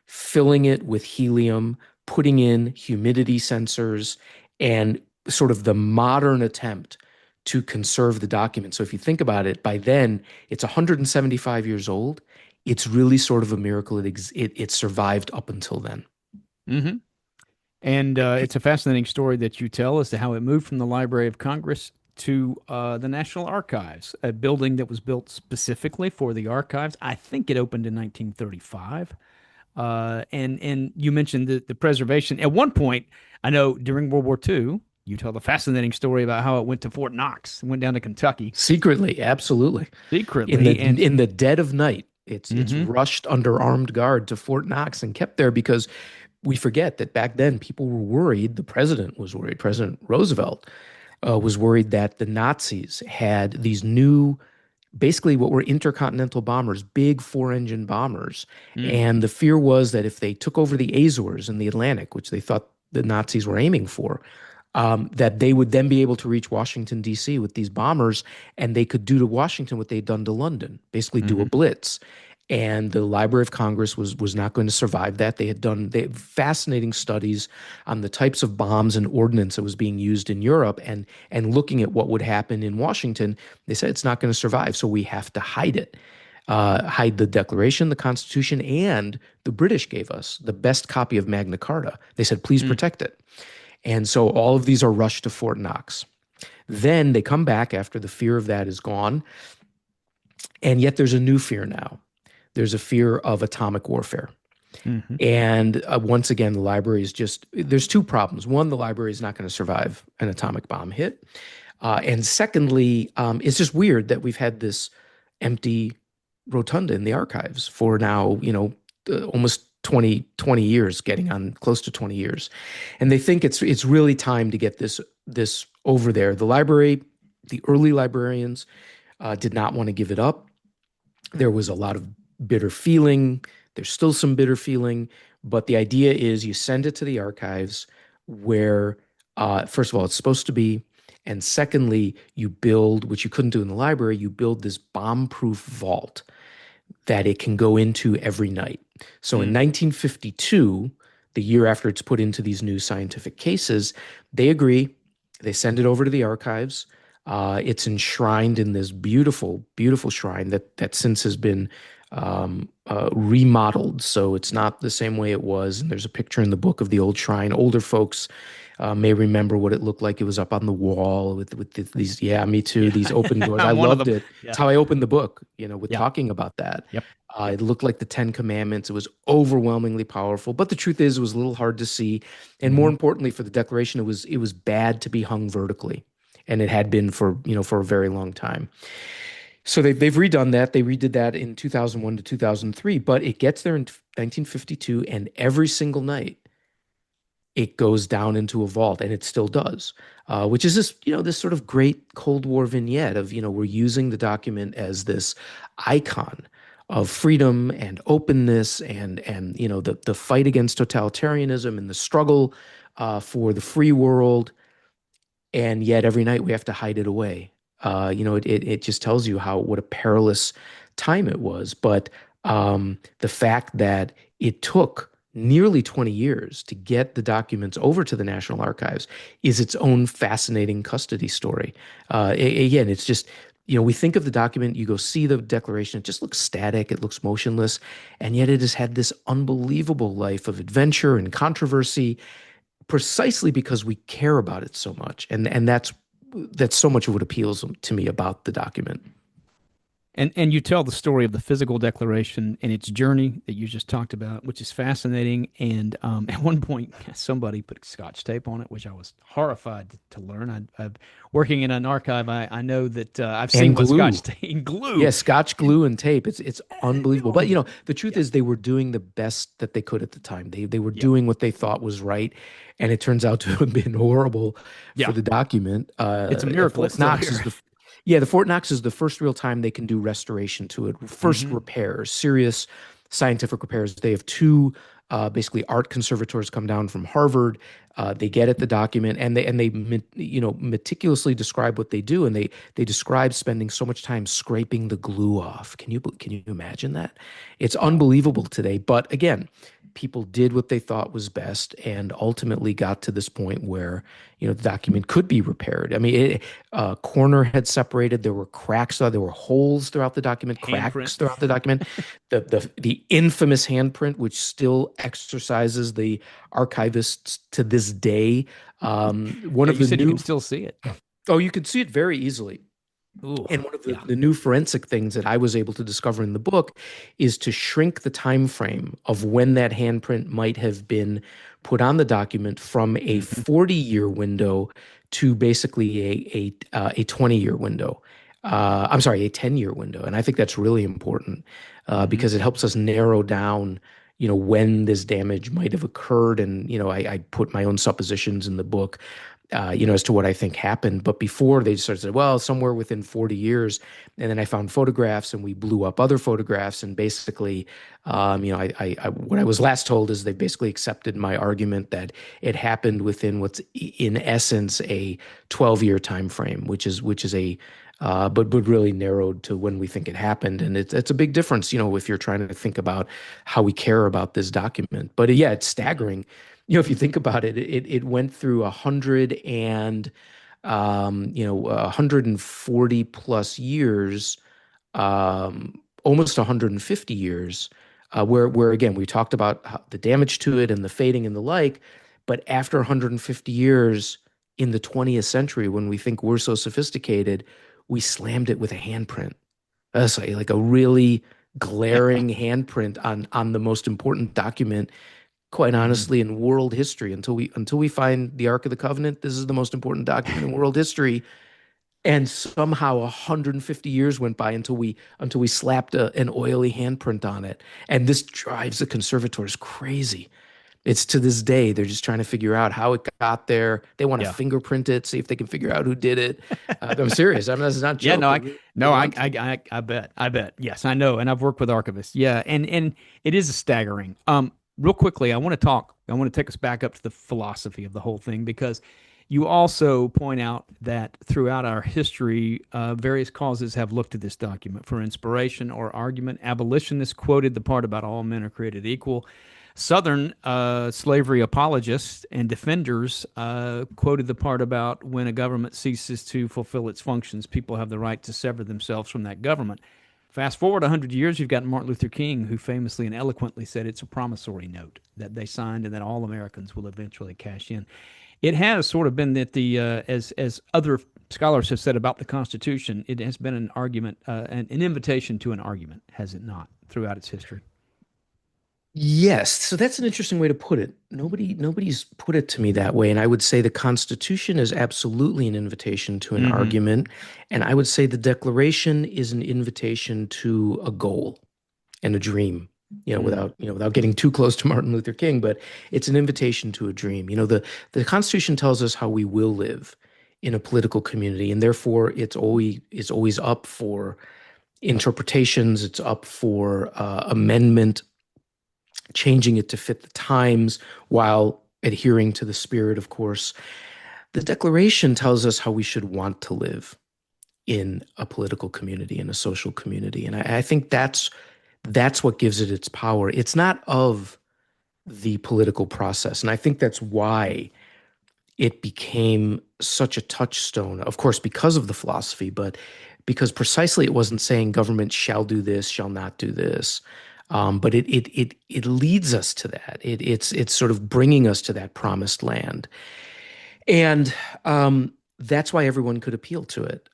filling it with helium, putting in humidity sensors, and sort of the modern attempt to conserve the document. So if you think about it, by then it's 175 years old. It's really sort of a miracle it survived up until then. Hmm. And it's a fascinating story that you tell as to how it moved from the Library of Congress to the National Archives, a building that was built specifically for the archives. I think it opened in 1935. And you mentioned the preservation. At one point, I know during World War II, you tell the fascinating story about how it went to Fort Knox, went down to Kentucky Secretly, absolutely. In the secretly, and in the dead of night, it's hmm rushed under armed guard to Fort Knox and kept there because we forget that back then people were worried. The president was worried. President Roosevelt was worried that the Nazis had these new, basically what were intercontinental bombers, big four-engine bombers, mm, and the fear was that if they took over the Azores in the Atlantic, which they thought the Nazis were aiming for, that they would then be able to reach Washington, D.C. with these bombers, and they could do to Washington what they'd done to London, basically do a hmm blitz. And the Library of Congress was not going to survive that. They had fascinating studies on the types of bombs and ordnance that was being used in Europe, and looking at what would happen in Washington. They said it's not going to survive, so we have to hide it. Hide the Declaration, the Constitution, and the British gave us the best copy of Magna Carta. They said, please mm, protect it. And so all of these are rushed to Fort Knox. Then they come back after the fear of that is gone. And yet there's a new fear now. There's a fear of atomic warfare. hmm And once again, the library is there's two problems. One, the library is not going to survive an atomic bomb hit. And secondly, it's just weird that we've had this empty rotunda in the archives for now, almost 20 years, getting on close to 20 years. And they think it's really time to get this over there. The library, the early librarians did not want to give it up. There was a lot of bitter feeling. There's still some bitter feeling, but the idea is you send it to the archives where, first of all, it's supposed to be. And secondly, you build, which you couldn't do in the library, you build this bomb-proof vault that it can go into every night. So in 1952, the year after it's put into these new scientific cases, they agree. They send it over to the archives. It's enshrined in this beautiful, beautiful shrine that since has been remodeled. So it's not the same way it was. And there's a picture in the book of the old shrine. Older folks may remember what it looked like. It was up on the wall with these, yeah, me too, these open doors. I One of loved them. it. Yeah. It's how I opened the book, with Yeah. talking about that. Yep. It looked like the Ten Commandments. It was overwhelmingly powerful, but the truth is, it was a little hard to see. And more importantly, for the Declaration, it was bad to be hung vertically, and it had been for a very long time. So they've redone that. They redid that in 2001 to 2003, but it gets there in 1952, and every single night it goes down into a vault, and it still does, which is this sort of great Cold War vignette of, we're using the document as this icon of freedom and openness and the fight against totalitarianism and the struggle for the free world. And yet every night we have to hide it away. It just tells you what a perilous time it was. But the fact that it took nearly 20 years to get the documents over to the National Archives is its own fascinating custody story. Again, it's just, we think of the document, you go see the Declaration, it just looks static, it looks motionless, and yet it has had this unbelievable life of adventure and controversy precisely because we care about it so much. And that's so much of what appeals to me about the document. And you tell the story of the physical declaration and its journey that you just talked about, which is fascinating. And at one point, somebody put Scotch tape on it, which I was horrified to learn. I've working in an archive. I know that I've seen And what glue. Scotch tape, glue. Yeah, Scotch glue and tape. It's unbelievable. But the truth is they were doing the best that they could at the time. They were doing what they thought was right, and it turns out to have been horrible for the document. It's a miracle. Fort Knox is the Fort Knox is the first real time they can do restoration to it. First repairs, serious scientific repairs. They have two basically art conservators come down from Harvard. They get at the document and they meticulously describe what they do, and they describe spending so much time scraping the glue off. Can you imagine that? It's unbelievable today, but again, people did what they thought was best and ultimately got to this point where the document could be repaired. I mean, corner had separated. There were cracks. There were holes throughout the document, cracks throughout the document. The infamous handprint, which still exercises the archivists to this day. One of you the said new, you can still see it. Oh, you can see it very easily. Ooh, and one of the new forensic things that I was able to discover in the book is to shrink the time frame of when that handprint might have been put on the document from a 40-year window to basically a 20-year window. I'm sorry, a 10-year window. And I think that's really important because it helps us narrow down when this damage might have occurred. And, I put my own suppositions in the book, as to what I think happened. But before they sort of said, well, somewhere within 40 years. And then I found photographs and we blew up other photographs. And basically, what I was last told is they basically accepted my argument that it happened within what's in essence a 12-year time frame, which is but really narrowed to when we think it happened. And it's a big difference, if you're trying to think about how we care about this document. But yeah, it's staggering. If you think about it, it went through 140 plus years, almost 150 years, where again, we talked about the damage to it and the fading and the like. But after 150 years in the 20th century, when we think we're so sophisticated, we slammed it with a handprint. That's like a really glaring handprint on the most important document, quite honestly, in world history. Until we find the Ark of the Covenant, this is the most important document in world history. And somehow 150 years went by until we slapped an oily handprint on it. And this drives the conservators crazy It's to this day, they're just trying to figure out how it got there. They want to Yeah. fingerprint it, see if they can figure out who did it. I'm serious. I mean, that's not a Yeah, joke. no, They really they want to. I bet, I bet. Yes, I know, and I've worked with archivists. Yeah, and it is staggering. Real quickly, I want to take us back up to the philosophy of the whole thing because you also point out that throughout our history, various causes have looked at this document for inspiration or argument. Abolitionists quoted the part about all men are created equal. Southern slavery apologists and defenders quoted the part about when a government ceases to fulfill its functions, people have the right to sever themselves from that government. Fast forward 100 years, you've got Martin Luther King, who famously and eloquently said it's a promissory note that they signed and that all Americans will eventually cash in. It has sort of been that as other scholars have said about the Constitution, it has been an argument, an invitation to an argument, has it not, throughout its history? Yes, so that's an interesting way to put it. Nobody's put it to me that way, and I would say the Constitution is absolutely an invitation to an Mm-hmm. argument, and I would say the Declaration is an invitation to a goal and a dream. Mm. Without getting too close to Martin Luther King, but it's an invitation to a dream. The Constitution tells us how we will live in a political community, and therefore it's always up for interpretations. It's up for amendment, changing it to fit the times while adhering to the spirit, of course. The Declaration tells us how we should want to live in a political community, in a social community. And I think that's what gives it its power. It's not of the political process. And I think that's why it became such a touchstone, of course, because of the philosophy, but because precisely it wasn't saying government shall do this, shall not do this. But it leads us to that. It's sort of bringing us to that promised land, and that's why everyone could appeal to it.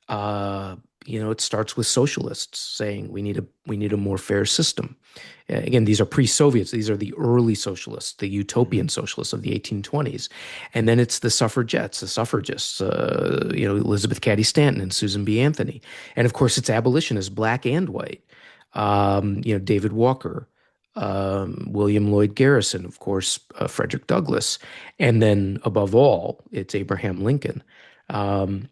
It starts with socialists saying we need a more fair system. Again, these are pre-Soviets. These are the early socialists, the Mm-hmm. utopian socialists of the 1820s, and then it's the suffragettes, the suffragists. Elizabeth Cady Stanton and Susan B. Anthony, and of course it's abolitionists, black and white. David Walker, William Lloyd Garrison, of course, Frederick Douglass, and then above all, it's Abraham Lincoln. Um,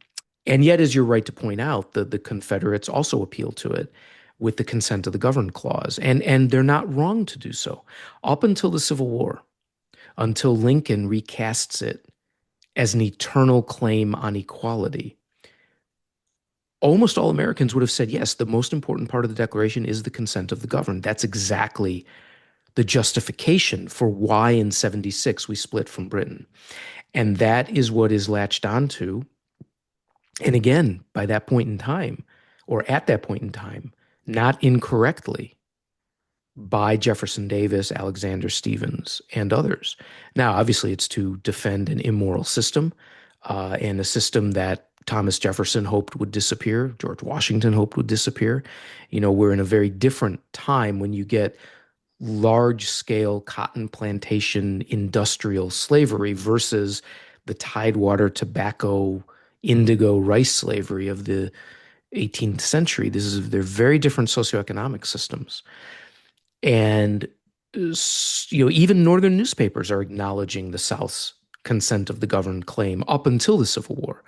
and yet, as you're right to point out, the Confederates also appealed to it with the consent of the governed clause, and they're not wrong to do so. Up until the Civil War, until Lincoln recasts it as an eternal claim on equality, almost all Americans would have said, yes, the most important part of the Declaration is the consent of the governed. That's exactly the justification for why in 76 we split from Britain. And that is what is latched onto. And again, by that point in time, or at that point in time, not incorrectly, by Jefferson Davis, Alexander Stephens, and others. Now, obviously, it's to defend an immoral system, and a system that Thomas Jefferson hoped would disappear, George Washington hoped would disappear. We're in a very different time when you get large scale cotton plantation industrial slavery versus the tidewater tobacco indigo rice slavery of the 18th century. They're very different socioeconomic systems. And even northern newspapers are acknowledging the South's consent of the governed claim up until the Civil War.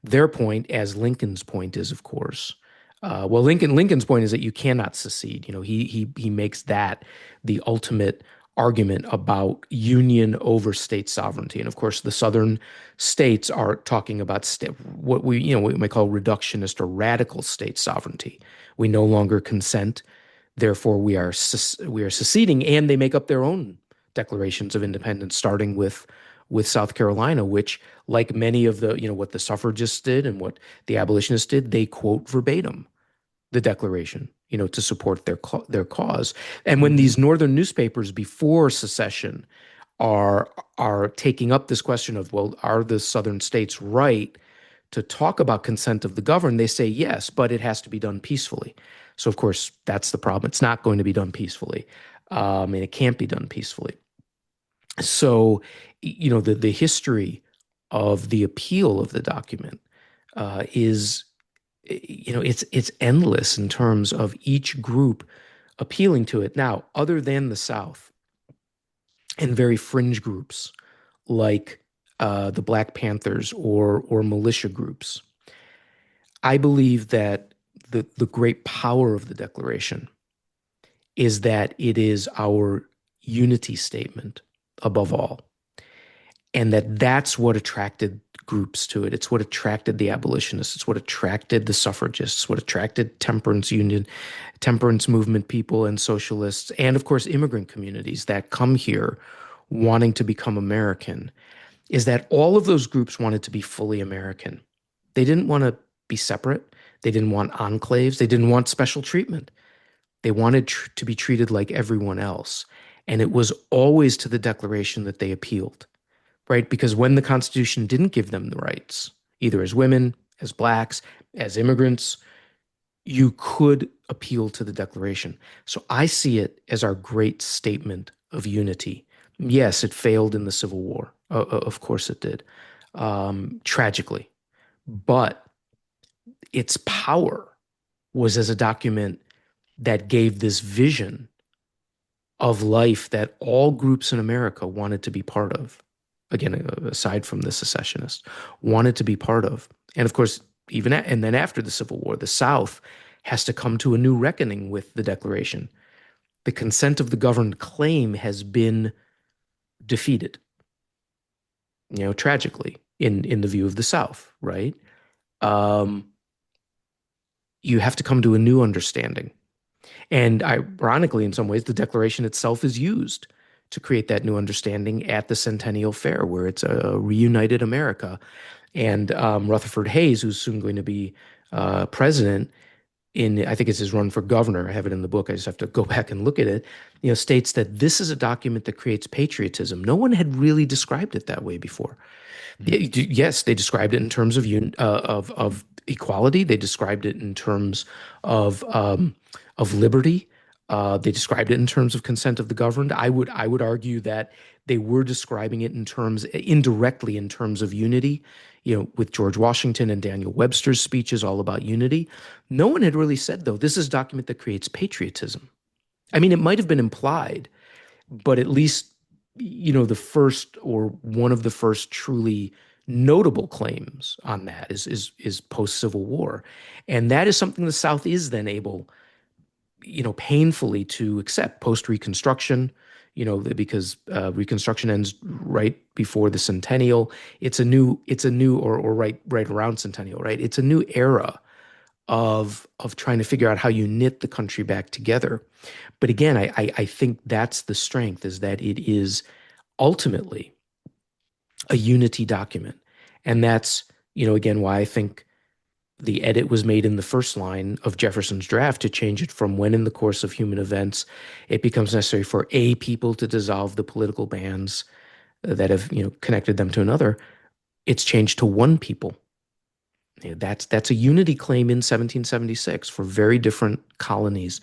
Their point, as Lincoln's point is, of course, Lincoln's point is that you cannot secede. He makes that the ultimate argument about union over state sovereignty. And of course, the Southern states are talking about what we might call reductionist or radical state sovereignty. We no longer consent, therefore we are seceding, and they make up their own declarations of independence, starting with South Carolina, which, like many of what the suffragists did and what the abolitionists did, they quote verbatim the Declaration, to support their cause. And when Mm-hmm. these northern newspapers before secession are taking up this question of, well, are the southern states right to talk about consent of the governed, they say yes, but it has to be done peacefully. So of course that's the problem. It's not going to be done peacefully, and it can't be done peacefully. So, the history of the appeal of the document is, it's endless in terms of each group appealing to it. Now, other than the South, and very fringe groups like the Black Panthers or militia groups. I believe that the great power of the Declaration is that it is our unity statement above all, and that's what attracted groups to it. It's what attracted the abolitionists. It's what attracted the suffragists. What attracted temperance movement people, and socialists, and of course immigrant communities that come here wanting to become American. Is that all of those groups wanted to be fully American. They didn't want to be separate. They didn't want enclaves. They didn't want special treatment. They wanted to be treated like everyone else. And it was always to the Declaration that they appealed, right? Because when the Constitution didn't give them the rights, either as women, as blacks, as immigrants, you could appeal to the Declaration. So I see it as our great statement of unity. Yes, it failed in the Civil War. Of course it did, tragically. But its power was as a document that gave this vision of life that all groups in America wanted to be part of. Again, aside from the secessionists, wanted to be part of. And of course, and then after the Civil War, the South has to come to a new reckoning with the Declaration. The consent of the governed claim has been defeated, tragically, in the view of the South, right? You have to come to a new understanding. And ironically, in some ways, the Declaration itself is used to create that new understanding at the Centennial Fair, where it's a reunited America. And Rutherford Hayes, who's soon going to be president, I think it's his run for governor. I have it in the book. I just have to go back and look at it. States that this is a document that creates patriotism. No one had really described it that way before. Yes, they described it in terms of equality. They described it in terms of liberty. They described it in terms of consent of the governed. I would argue that they were describing it indirectly in terms of unity. With George Washington and Daniel Webster's speeches all about unity. No one had really said, though, this is a document that creates patriotism. I mean, it might have been implied, but at least, the first or one of the first truly notable claims on that is post-Civil War. And that is something the South is then able, painfully to accept post-Reconstruction, because Reconstruction ends right before the Centennial. It's a new or right around Centennial, right? It's a new era of trying to figure out how you knit the country back together. But again, I think that's the strength, is that it is ultimately a unity document. And that's, again, why I think the edit was made in the first line of Jefferson's draft to change it from when in the course of human events it becomes necessary for a people to dissolve the political bands that have, connected them to another. It's changed to one people. That's a unity claim in 1776 for very different colonies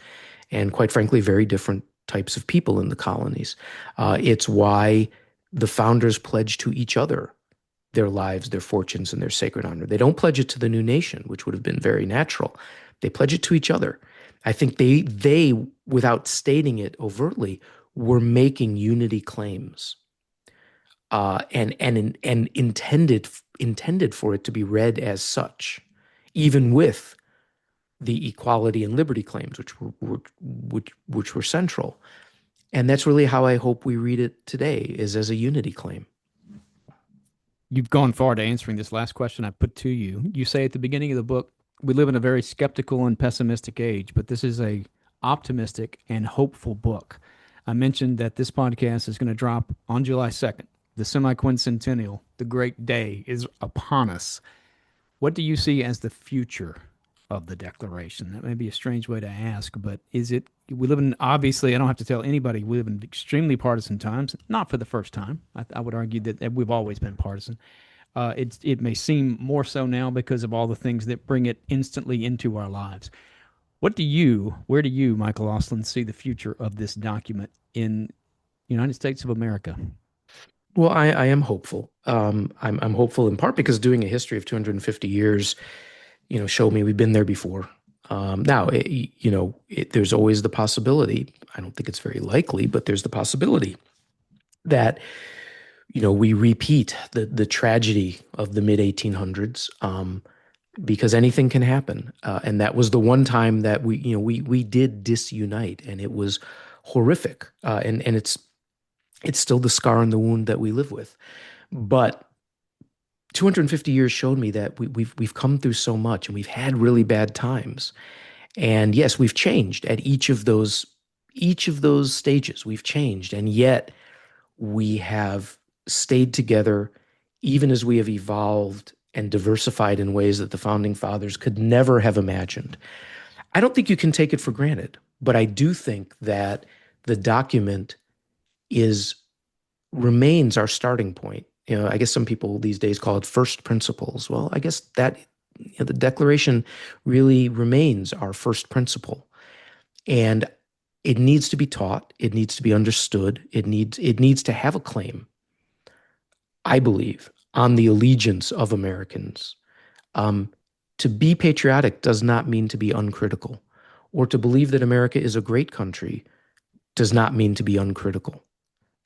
and, quite frankly, very different types of people in the colonies. It's why the founders pledged to each other their lives, their fortunes, and their sacred honor. They don't pledge it to the new nation, which would have been very natural. They pledge it to each other. I think they, without stating it overtly, were making unity claims, and intended for it to be read as such, even with the equality and liberty claims, which were central. And that's really how I hope we read it today, is as a unity claim. You've gone far to answering this last question I put to you. You say at the beginning of the book, we live in a very skeptical and pessimistic age, but this is a optimistic and hopeful book. I mentioned that this podcast is going to drop on July 2nd. The semi-quincentennial, the great day, is upon us. What do you see as the future of the Declaration? That may be a strange way to ask, but we live in, obviously, I don't have to tell anybody, we live in extremely partisan times, not for the first time. I would argue that we've always been partisan. It may seem more so now because of all the things that bring it instantly into our lives. Where do you, Michael Auslin, see the future of this document in the United States of America? Well, I am hopeful. I'm hopeful in part because doing a history of 250 years, showed me we've been there before. Now, there's always the possibility. I don't think it's very likely, but there's the possibility that we repeat the tragedy of the mid 1800s, because anything can happen, and that was the one time that we did disunite, and it was horrific, and it's still the scar and the wound that we live with. But 250 years showed me that we've come through so much, and we've had really bad times. And yes, we've changed at each of those stages. We've changed, and yet we have stayed together, even as we have evolved and diversified in ways that the founding fathers could never have imagined. I don't think you can take it for granted, but I do think that the document is remains our starting point. I guess some people these days call it first principles. Well, I guess that the Declaration really remains our first principle, and it needs to be taught. It needs to be understood. It needs to have a claim, I believe, on the allegiance of Americans. Um, to be patriotic does not mean to be uncritical, or to believe that America is a great country does not mean to be uncritical.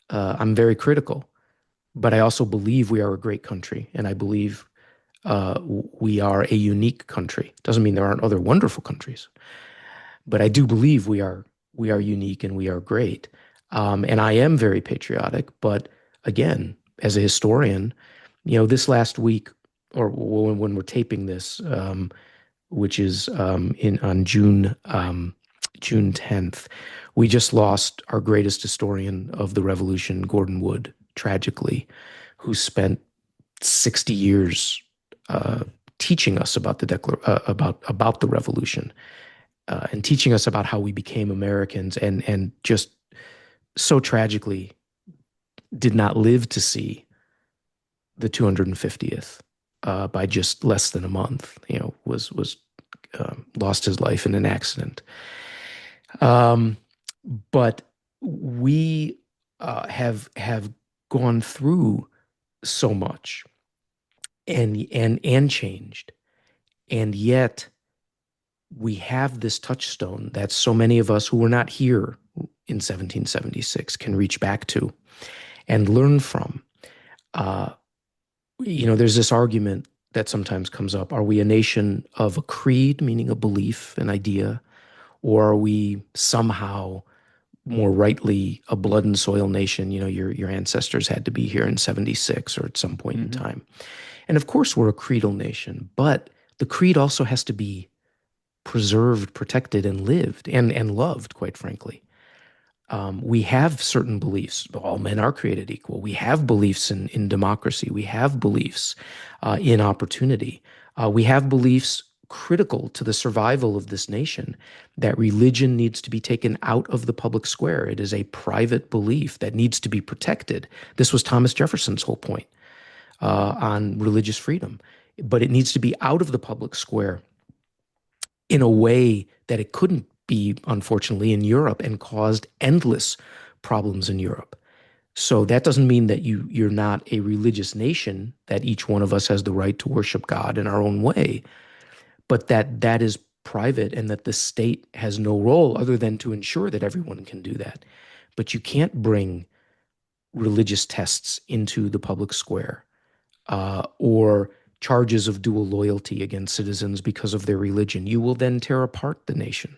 I'm very critical, but I also believe we are a great country, and I believe we are a unique country. Doesn't mean there aren't other wonderful countries, but I do believe we are unique and we are great. And I am very patriotic, but again, as a historian, this last week, or when we're taping this, which is in on June 10th, we just lost our greatest historian of the Revolution, Gordon Wood, tragically, who spent 60 years teaching us about about the Revolution, and teaching us about how we became Americans, and just so tragically did not live to see the 250th, by just less than a month. Was lost his life in an accident. Um, but we have gone through so much, and changed, and yet we have this touchstone that so many of us who were not here in 1776 can reach back to and learn from. Uh, there's this argument that sometimes comes up. Are we a nation of a creed, meaning a belief, an idea, or are we somehow more rightly a blood and soil nation? Your ancestors had to be here in 76 or at some point in time. And of course, we're a creedal nation, but the creed also has to be preserved, protected, and lived, and loved, quite frankly. We have certain beliefs. All men are created equal. We have beliefs in democracy. We have beliefs in opportunity. We have beliefs critical to the survival of this nation, that religion needs to be taken out of the public square. It is a private belief that needs to be protected. This was Thomas Jefferson's whole point on religious freedom. But it needs to be out of the public square in a way that it couldn't be, unfortunately, in Europe, and caused endless problems in Europe. So that doesn't mean that you're not a religious nation, that each one of us has the right to worship God in our own way, but that is private, and that the state has no role other than to ensure that everyone can do that. But you can't bring religious tests into the public square, or charges of dual loyalty against citizens because of their religion. You will then tear apart the nation.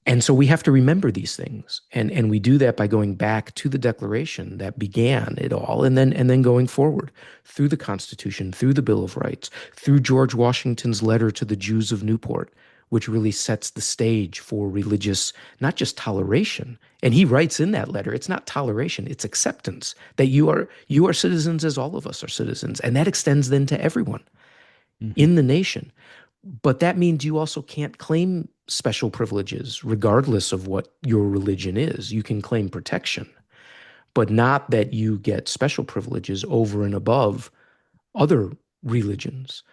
And so we have to remember these things, and we do that by going back to the Declaration that began it all, and then going forward through the Constitution, through the Bill of Rights, through George Washington's letter to the Jews of Newport, which really sets the stage for religious, not just toleration. And he writes in that letter, it's not toleration, it's acceptance, that you are citizens as all of us are citizens, and that extends then to everyone in the nation. But that means you also can't claim special privileges regardless of what your religion is. You can claim protection, but not that you get special privileges over and above other religions.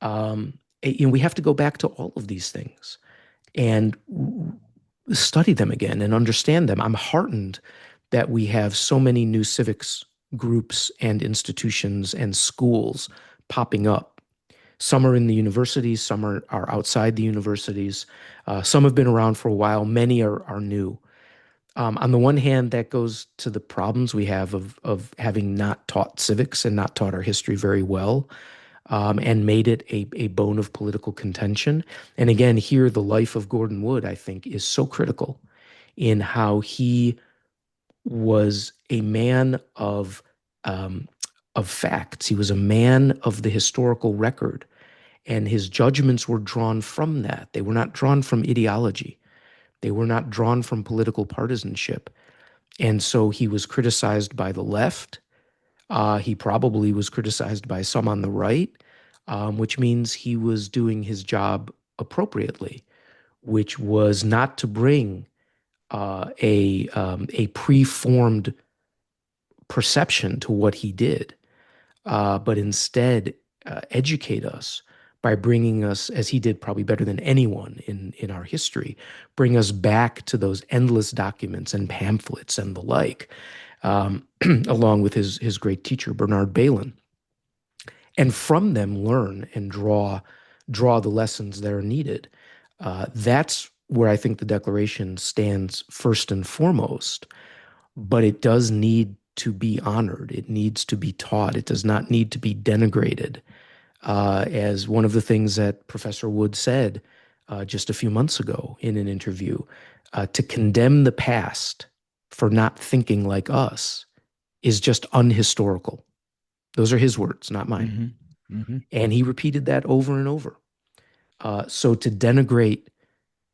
We have to go back to all of these things and study them again and understand them. I'm heartened that we have so many new civics groups and institutions and schools popping up. Some are in the universities, some are outside the universities. Some have been around for a while, many are new. On the one hand, that goes to the problems we have of having not taught civics and not taught our history very well, and made it a bone of political contention. And again, here, the life of Gordon Wood, I think, is so critical in how he was a man of facts. He was a man of the historical record, and his judgments were drawn from that. They were not drawn from ideology. They were not drawn from political partisanship. And so he was criticized by the left. He probably was criticized by some on the right, which means he was doing his job appropriately, which was not to bring a preformed perception to what he did, but instead educate us by bringing us, as he did probably better than anyone in our history, bring us back to those endless documents and pamphlets and the like, along with his great teacher, Bernard Bailyn, and from them learn and draw the lessons that are needed. That's where I think the Declaration stands first and foremost, but it does need to be honored. It needs to be taught. It does not need to be denigrated. As one of the things that Professor Wood said just a few months ago in an interview, to condemn the past for not thinking like us is just unhistorical. Those are his words, not mine. Mm-hmm. Mm-hmm. And he repeated that over and over. So to denigrate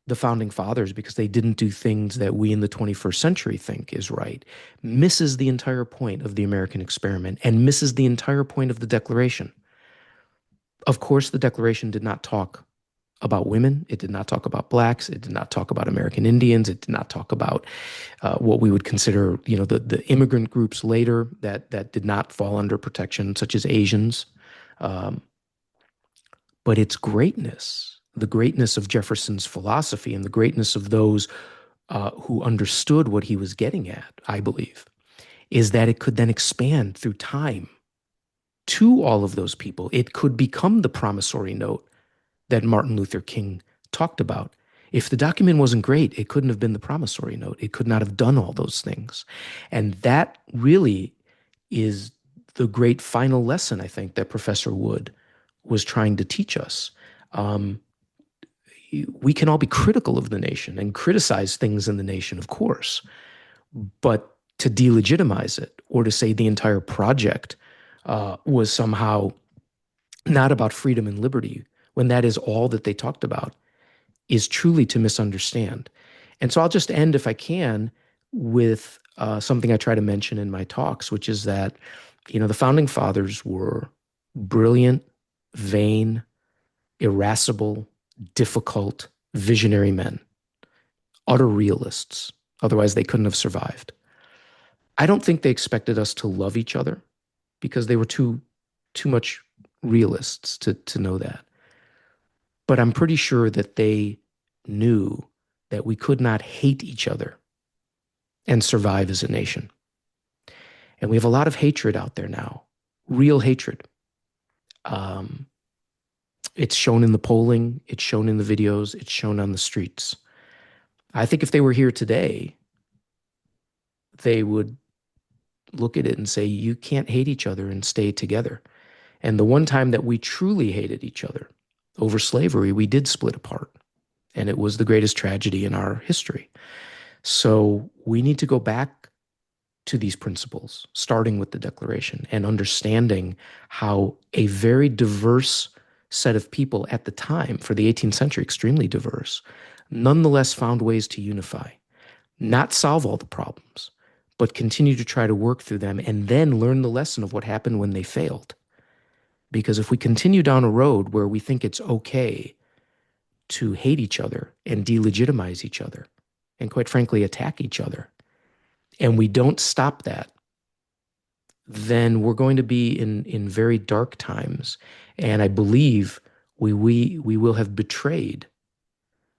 the founding fathers because they didn't do things that we in the 21st century think is right misses the entire point of the American experiment and misses the entire point of the Declaration. Of course, the Declaration did not talk about women. It did not talk about blacks. It did not talk about American Indians. It did not talk about what we would consider, the immigrant groups later that did not fall under protection, such as Asians. But its greatness, the greatness of Jefferson's philosophy and the greatness of those who understood what he was getting at, I believe, is that it could then expand through time to all of those people. It could become the promissory note that Martin Luther King talked about. If the document wasn't great, it couldn't have been the promissory note. It could not have done all those things. And that really is the great final lesson, I think, that Professor Wood was trying to teach us. We can all be critical of the nation and criticize things in the nation, of course, but to delegitimize it or to say the entire project was somehow not about freedom and liberty, when that is all that they talked about, is truly to misunderstand. And so I'll just end, if I can, with something I try to mention in my talks, which is that, the founding fathers were brilliant, vain, irascible, difficult, visionary men, utter realists. Otherwise, they couldn't have survived. I don't think they expected us to love each other because they were too much realists to know that. But I'm pretty sure that they knew that we could not hate each other and survive as a nation. And we have a lot of hatred out there now, real hatred. It's shown in the polling, it's shown in the videos, it's shown on the streets. I think if they were here today, they would look at it and say, you can't hate each other and stay together. And the one time that we truly hated each other over slavery, we did split apart. And it was the greatest tragedy in our history. So we need to go back to these principles, starting with the Declaration and understanding how a very diverse set of people at the time, for the 18th century, extremely diverse, nonetheless found ways to unify, not solve all the problems, but continue to try to work through them and then learn the lesson of what happened when they failed. Because if we continue down a road where we think it's okay to hate each other and delegitimize each other, and quite frankly, attack each other, and we don't stop that, then we're going to be in very dark times. And I believe we will have betrayed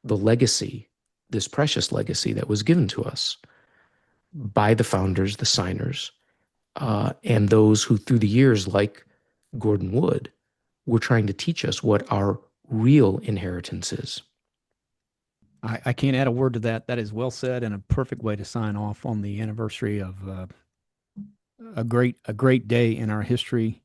the legacy, this precious legacy that was given to us by the founders, the signers, and those who through the years, like Gordon Wood, were trying to teach us what our real inheritance is. I can't add a word to that. That is well said and a perfect way to sign off on the anniversary of a great day in our history.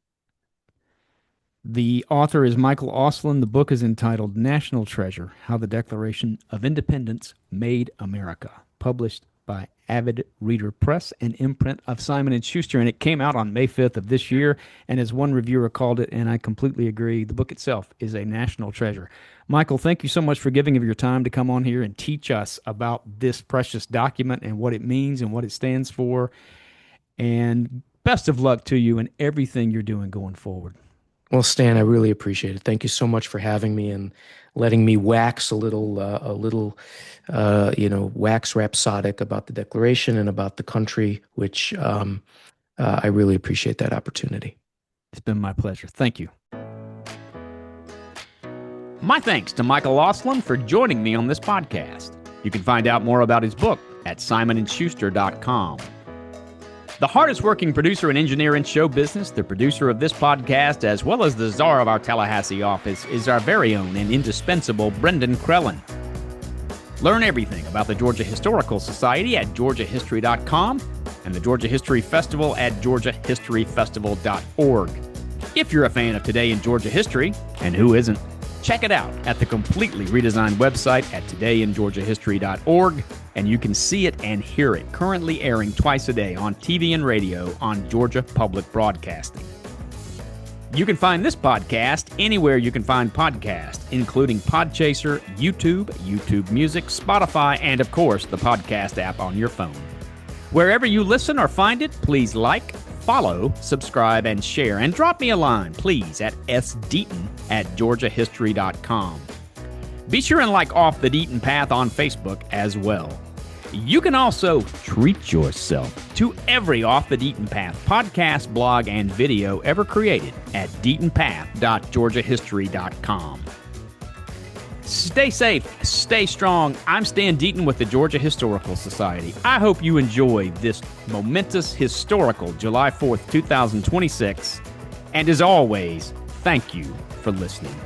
The author is Michael Auslin. The book is entitled National Treasure: How the Declaration of Independence Made America, published by Avid Reader Press, an imprint of Simon & Schuster, and it came out on May 5th of this year, and as one reviewer called it, and I completely agree, the book itself is a national treasure. Michael, thank you so much for giving of your time to come on here and teach us about this precious document and what it means and what it stands for, and best of luck to you in everything you're doing going forward. Well, Stan, I really appreciate it. Thank you so much for having me and letting me wax a little, wax rhapsodic about the Declaration and about the country, which I really appreciate that opportunity. It's been my pleasure. Thank you. My thanks to Michael Auslin for joining me on this podcast. You can find out more about his book at simonandschuster.com. The hardest working producer and engineer in show business, the producer of this podcast, as well as the czar of our Tallahassee office, is our very own and indispensable Brendan Crellin. Learn everything about the Georgia Historical Society at georgiahistory.com and the Georgia History Festival at georgiahistoryfestival.org. If you're a fan of Today in Georgia History, and who isn't, check it out at the completely redesigned website at todayingeorgiahistory.org, and you can see it and hear it currently airing twice a day on TV and radio on Georgia Public Broadcasting. You can find this podcast anywhere you can find podcasts, including Podchaser, YouTube Music, Spotify, and of course, the podcast app on your phone. Wherever you listen or find it, please like, follow, subscribe, and share, and drop me a line, please, at sdeaton@georgiahistory.com. Be sure and like Off the Deaton Path on Facebook as well. You can also treat yourself to every Off the Deaton Path podcast, blog, and video ever created at deatonpath.georgiahistory.com. Stay safe, stay strong. I'm Stan Deaton with the Georgia Historical Society. I hope you enjoy this momentous historical July 4th, 2026. And as always, thank you for listening.